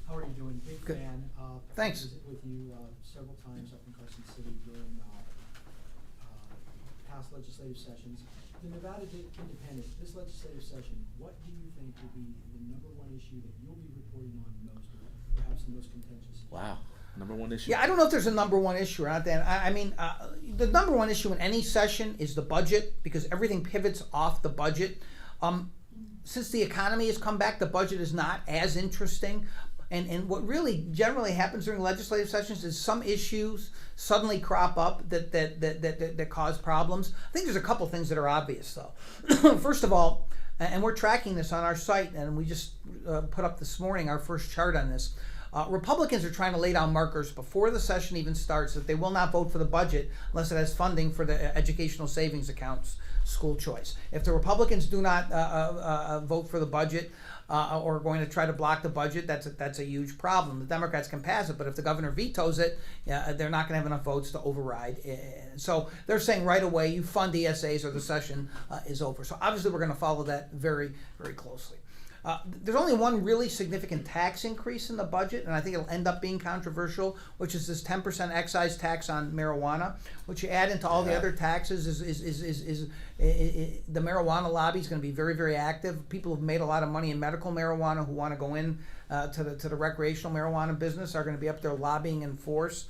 How are you doing? Big Good. fan. Thanks. Visit with you several times up in Carson City during past legislative sessions. The Nevada Independent, this legislative session, what do you think will be the #1 issue that you'll be reporting on most, or perhaps the most contentious? Wow. #1 issue. Yeah, I don't know if there's a #1 issue or not, Dan. I mean, the #1 issue in any session is the budget, because everything pivots off the budget. Since the economy has come back, the budget is not as interesting. And what really generally happens during legislative sessions is some issues suddenly crop up that cause problems. I think there's a couple things that are obvious, though. First of all, and we're tracking this on our site, and we just put up this morning our first chart on this. Republicans are trying to lay down markers before the session even starts that they will not vote for the budget unless it has funding for the educational savings accounts, school choice. If the Republicans do not vote for the budget or are going to try to block the budget, that's a huge problem. The Democrats can pass it, but if the governor vetoes it, they're not going to have enough votes to override. So they're saying right away, you fund ESAs or the session is over. So obviously we're going to follow that very, very closely. There's only one really significant tax increase in the budget, and I think it'll end up being controversial, which is this 10% excise tax on marijuana, which you add into all the other taxes is the marijuana lobby is going to be very, very active. People who've made a lot of money in medical marijuana who want to go in to the recreational marijuana business are going to be up there lobbying in force.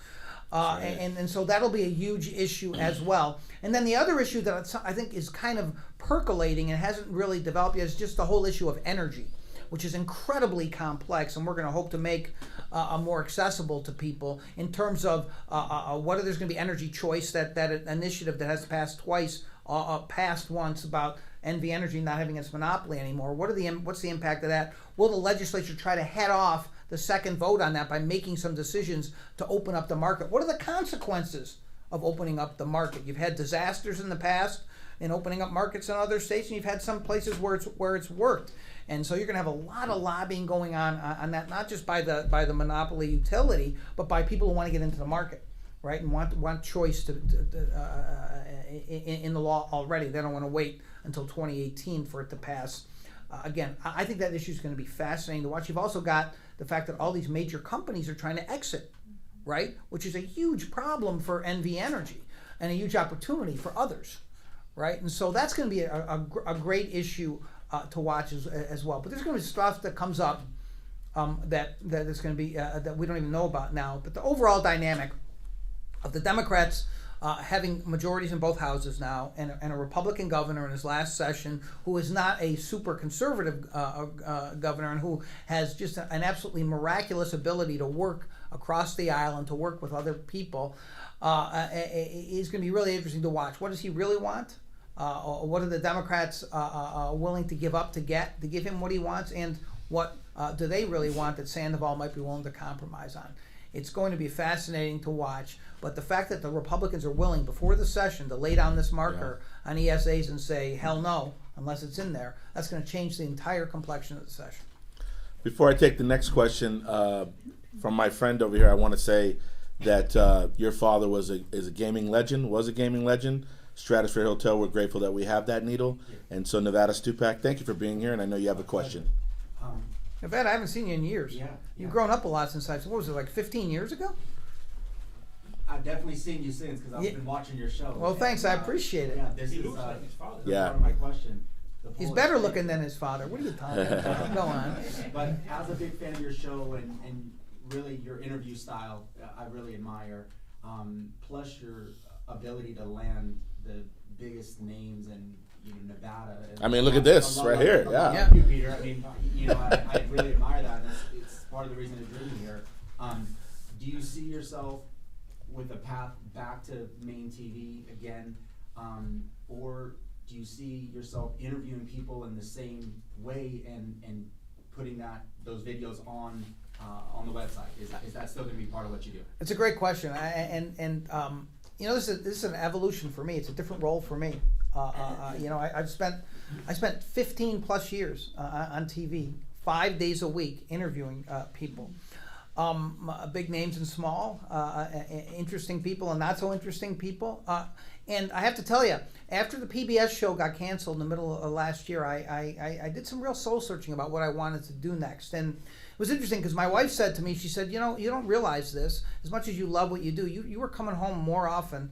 And so that'll be a huge issue as well. And then the other issue that I think is kind of percolating and hasn't really developed yet is just the whole issue of energy, which is incredibly complex, and we're going to hope to make more accessible to people in terms of whether there's going to be energy choice, that initiative that has passed twice, passed once about NV Energy not having its monopoly anymore. What's the impact of that? Will the legislature try to head off the second vote on that by making some decisions to open up the market? What are the consequences of opening up the market. You've had disasters in the past in opening up markets in other states, and you've had some places where it's worked. And so you're going to have a lot of lobbying going on that, not just by the monopoly utility, but by people who want to get into the market, right? And want choice in the law already. They don't want to wait until 2018 for it to pass. Again, I think that issue is going to be fascinating to watch. You've also got the fact that all these major companies are trying to exit, right? Which is a huge problem for NV Energy and a huge opportunity for others, right? And so that's going to be a great issue to watch as well. But there's going to be stuff that comes up that is going to be that we don't even know about now. But the overall dynamic of the Democrats having majorities in both houses now, and a Republican governor in his last session who is not a super conservative governor and who has just an absolutely miraculous ability to work across the aisle and to work with other people, is going to be really interesting to watch. What does he really want? What are the Democrats willing to give up to give him what he wants, and what do they really want that Sandoval might be willing to compromise on? It's going to be fascinating to watch, but the fact that the Republicans are willing before the session to lay down this marker on ESAs and say, hell no, unless it's in there, that's going to change the entire complexion of the session. Before I take the next question from my friend over here, I want to say that your father is a gaming legend. Stratosphere Hotel, we're grateful that we have that needle. And so Nevada Stupak, thank you for being here, and I know you have a question. Nevada, I haven't seen you in years. Yeah. You've grown up a lot since what was it, like 15 years ago? I've definitely seen you since because I've been watching your show. Well, thanks, I appreciate it. Yeah, this He is looks like his father. part of my question. He's better looking than his father. What are you talking about? Go on. But as a big fan of your show and really your interview style, I really admire. Plus your ability to land the biggest names in Nevada. I mean, look at this right here. Yeah. Yeah. You, Peter. I mean, I really admire that. And it's part of the reason I drew you here. Do you see yourself with a path back to main TV again, or do you see yourself interviewing people in the same way and putting those videos on the website? Is that still going to be part of what you do? It's a great question, this is an evolution for me. It's a different role for me. I spent 15 plus years on TV, 5 days a week, interviewing people. Big names and small, interesting people and not so interesting people. And I have to tell you, after the PBS show got canceled in the middle of last year, I did some real soul searching about what I wanted to do next. And it was interesting because my wife said to me, she said, you don't realize this, as much as you love what you do, you were coming home more often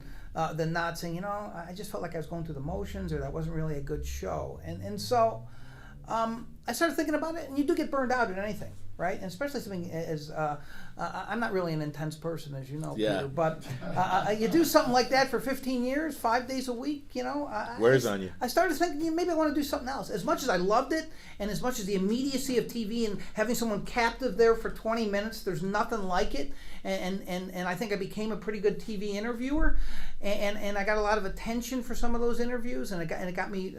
than not saying, I just felt like I was going through the motions, or that wasn't really a good show. And so I started thinking about it, and you do get burned out at anything, right? And especially something as, I'm not really an intense person, as you know, Peter, but you do something like that for 15 years, 5 days a week, Wears on you. I started thinking, maybe I want to do something else. As much as I loved it, and as much as the immediacy of TV and having someone captive there for 20 minutes, there's nothing like it. And I think I became a pretty good TV interviewer, and I got a lot of attention for some of those interviews, and it got me,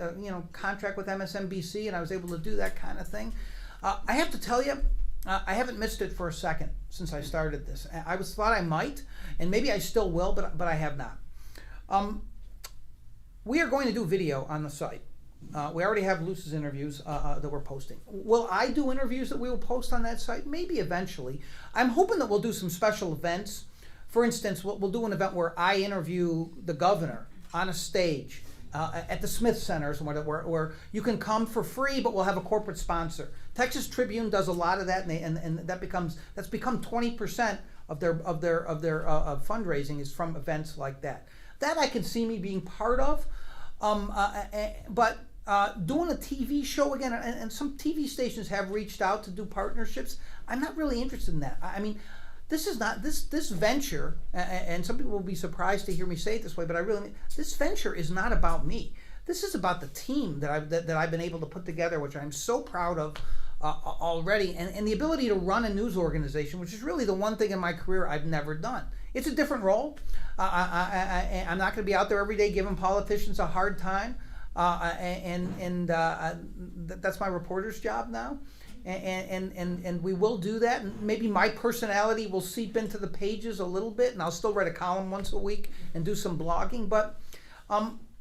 contract with MSNBC, and I was able to do that kind of thing. I have to tell you, I haven't missed it for a second since I started this. I thought I might, and maybe I still will, but I have not. We are going to do video on the site. We already have Luce's interviews that we're posting. Will I do interviews that we will post on that site? Maybe eventually. I'm hoping that we'll do some special events. For instance, we'll do an event where I interview the governor on a stage at the Smith Centers, where you can come for free, but we'll have a corporate sponsor. Texas Tribune does a lot of that, and that's become 20% of their fundraising is from events like that. That I can see me being part of, but doing a TV show again, and some TV stations have reached out to do partnerships. I'm not really interested in that. I mean, this is not this venture, and some people will be surprised to hear me say it this way, but I really mean this venture is not about me. This is about the team that I've been able to put together, which I'm so proud of already, and the ability to run a news organization, which is really the one thing in my career I've never done. It's a different role. I'm not going to be out there every day giving politicians a hard time, and that's my reporter's job now. and we will do that. And maybe my personality will seep into the pages a little bit, and I'll still write a column once a week and do some blogging. But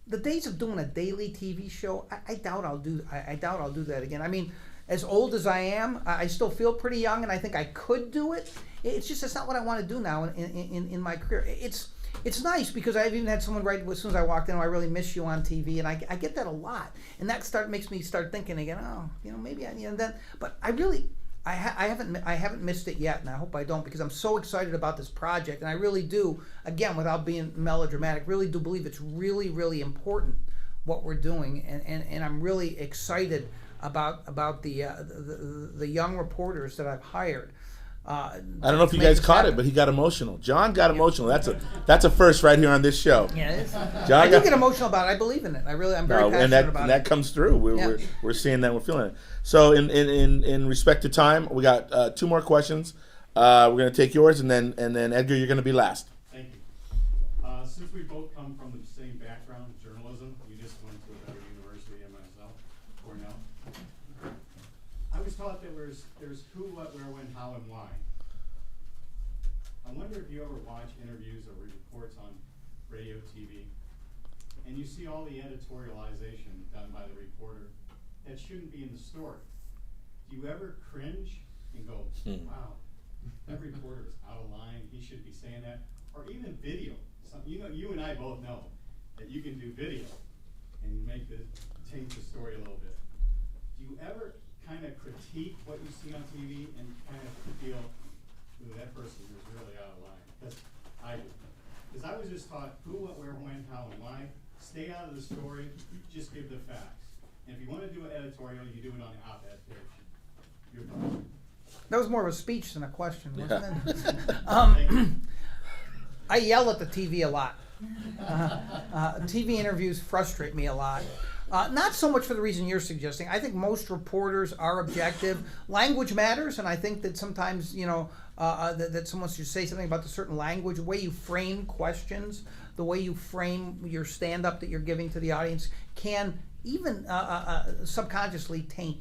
the days of doing a daily TV show, I doubt I'll do that again. I mean, as old as I am, I still feel pretty young, and I think I could do it. It's not what I want to do now in my career. It's nice because I've even had someone write as soon as I walked in, "Oh, I really miss you on TV," and I get that a lot, and that makes me start thinking again. Oh, maybe then. But I haven't missed it yet, and I hope I don't, because I'm so excited about this project, and I really do. Again, without being melodramatic, really do believe it's really, really important what we're doing, and I'm really excited about the young reporters that I've hired. I don't know if you guys caught it, but he got emotional. Jon got emotional. That's a first right here on this show. Yeah, I do get emotional about it. I believe in it. I'm very passionate about it. And that comes through. We're seeing that. We're feeling it. So in respect to time, we got 2 more questions. We're going to take yours, and then Edgar, you're going to be last. Thank you. Since we both come from the same background, journalism, you just went to a better university than myself, Cornell. I was taught that there's who, what, where, when, how, and why. I wonder if you ever watch interviews or reports on radio, TV, and you see all the editorialization done by the reporter that shouldn't be in the story. Do you ever cringe and go, wow, that reporter is out of line, he should be saying that? Or even video. You and I both know that you can do video and change the story a little bit. Do you ever kind of critique what you see on TV and kind of feel, ooh, that person is really out of line? Because I do. Because I was just taught who, what, where, when, how, and why. Stay out of the story, just give the facts. And if you want to do an editorial, you do it on the op-ed page. Your thoughts? That was more of a speech than a question, wasn't it? Thank you. I yell at the TV a lot. TV interviews frustrate me a lot. Not so much for the reason you're suggesting. I think most reporters are objective. Language matters, and I think that sometimes, that someone should say something about the certain language, the way you frame questions, the way you frame your stand-up that you're giving to the audience can even subconsciously taint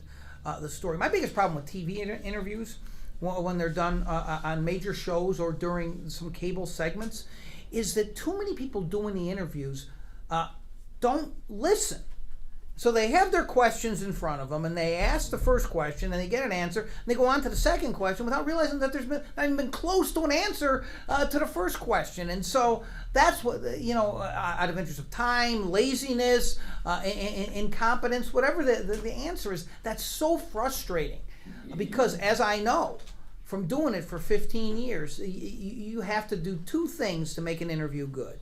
the story. My biggest problem with TV interviews, when they're done on major shows or during some cable segments, is that too many people doing the interviews don't listen. So they have their questions in front of them, and they ask the first question, and they get an answer, and they go on to the second question without realizing that there's not even been close to an answer to the first question. And so that's what, out of interest of time, laziness, incompetence, whatever the answer is, that's so frustrating. Because as I know, from doing it for 15 years, you have to do 2 things to make an interview good.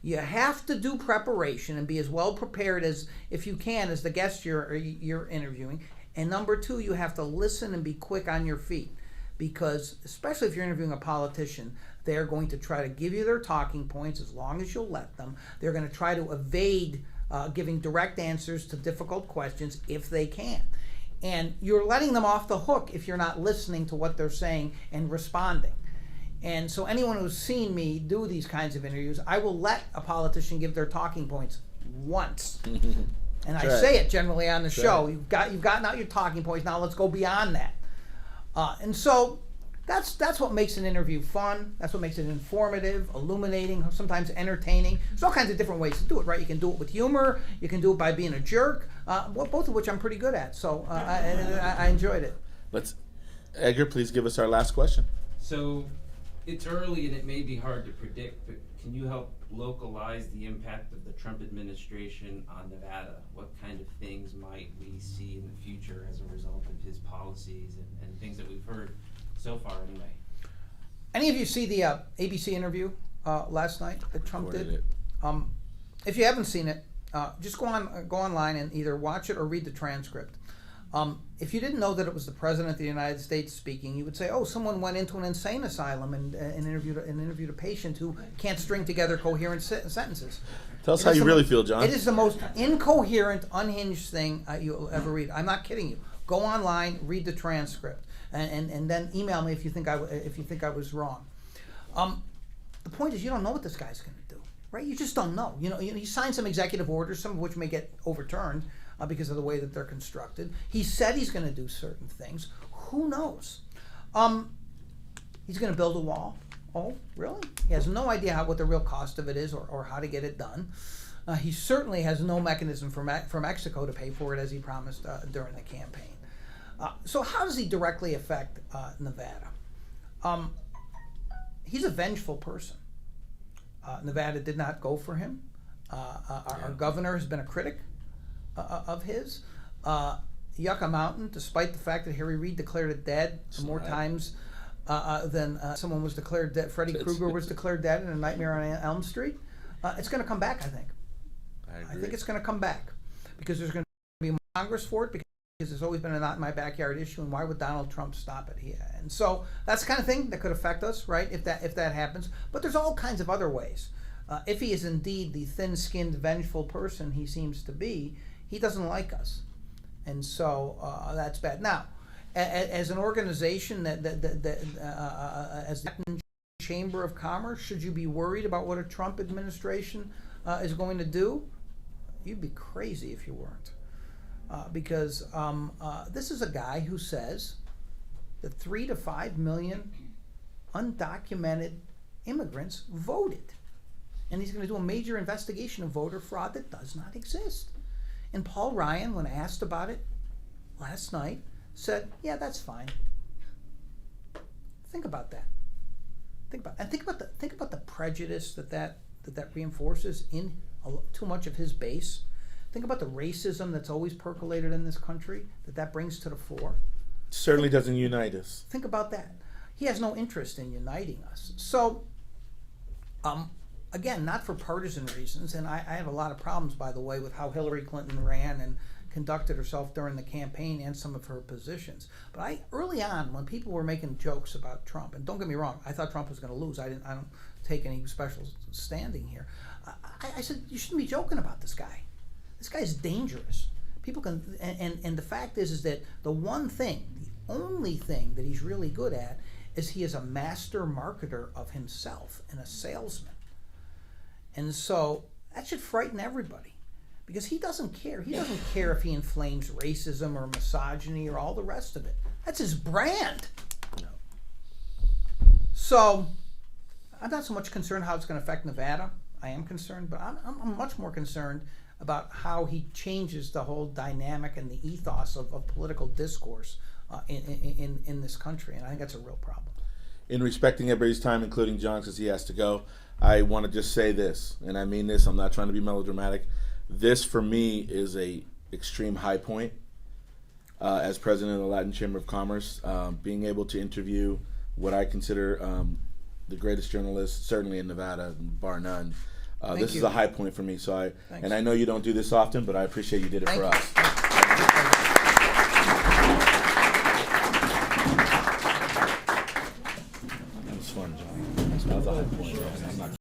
You have to do preparation and be as well prepared as, if you can, as the guest you're interviewing. And number 2, you have to listen and be quick on your feet. Because, especially if you're interviewing a politician, they're going to try to give you their talking points as long as you'll let them. They're going to try to evade giving direct answers to difficult questions if they can. And you're letting them off the hook if you're not listening to what they're saying and responding. And so anyone who's seen me do these kinds of interviews, I will let a politician give their talking points once. And I say it generally on the show. You've gotten out your talking points, now let's go beyond that. And so that's what makes an interview fun. That's what makes it informative, illuminating, sometimes entertaining. There's all kinds of different ways to do it, right? You can do it with humor. You can do it by being a jerk, both of which I'm pretty good at. So I enjoyed it. Edgar, please give us our last question. So it's early and it may be hard to predict, but can you help localize the impact of the Trump administration on Nevada? What kind of things might we see in the future as a result of his policies and things that we've heard so far anyway? Any of you see the ABC interview last night that Trump did? If you haven't seen it, just go online and either watch it or read the transcript. If you didn't know that it was the President of the United States speaking, you would say, oh, someone went into an insane asylum and interviewed a patient who can't string together coherent sentences. Tell us how you really feel, Jon. It is the most incoherent, unhinged thing you'll ever read. I'm not kidding you. Go online, read the transcript, and then email me if you think I was wrong. The point is, you don't know what this guy's going to do, right? You just don't know. You sign some executive orders, some of which may get overturned. because of the way that they're constructed. He said he's going to do certain things. Who knows? He's going to build a wall. Oh, really? He has no idea what the real cost of it is or how to get it done. He certainly has no mechanism for Mexico to pay for it, as he promised during the campaign. So how does he directly affect Nevada? He's a vengeful person. Nevada did not go for him. Our governor has been a critic of his. Yucca Mountain, despite the fact that Harry Reid declared it dead more times than someone was declared dead, Freddy Krueger was declared dead in A Nightmare on Elm Street, it's going to come back, I think. I think it's going to come back because there's going to be Congress for it, because it's always been a not in my backyard issue, and why would Donald Trump stop it? And so that's the kind of thing that could affect us, right, if that happens. But there's all kinds of other ways. If he is indeed the thin-skinned, vengeful person he seems to be, he doesn't like us. And so that's bad. Now, as an organization as the Chamber of Commerce, should you be worried about what a Trump administration is going to do? You'd be crazy if you weren't. Because this is a guy who says that 3 to 5 million undocumented immigrants voted. And he's going to do a major investigation of voter fraud that does not exist. And Paul Ryan, when asked about it last night, said, yeah, that's fine. Think about that. Think about the prejudice that reinforces in too much of his base. Think about the racism that's always percolated in this country that brings to the fore. Certainly doesn't unite us. Think about that. He has no interest in uniting us. So, again, not for partisan reasons, and I have a lot of problems, by the way, with how Hillary Clinton ran and conducted herself during the campaign and some of her positions. But early on, when people were making jokes about Trump, and don't get me wrong, I thought Trump was going to lose. I don't take any special standing here. I said, you shouldn't be joking about this guy. This guy's dangerous. People can, and the fact is that the only thing that he's really good at is he is a master marketer of himself and a salesman. And so that should frighten everybody, because he doesn't care. He doesn't care if he inflames racism or misogyny or all the rest of it. That's his brand. No. So I'm not so much concerned how it's going to affect Nevada. I am concerned, but I'm much more concerned about how he changes the whole dynamic and the ethos of political discourse in this country, and I think that's a real problem. In respecting everybody's time, including John, because he has to go, I want to just say this, and I mean this, I'm not trying to be melodramatic. This, for me, is a extreme high point as president of the Latin Chamber of Commerce, being able to interview what I consider the greatest journalist, certainly in Nevada, bar none. This is a high point for me, so and I know you don't do this often, but I appreciate you did it for us. That was fun, John. That was a high point. I'm not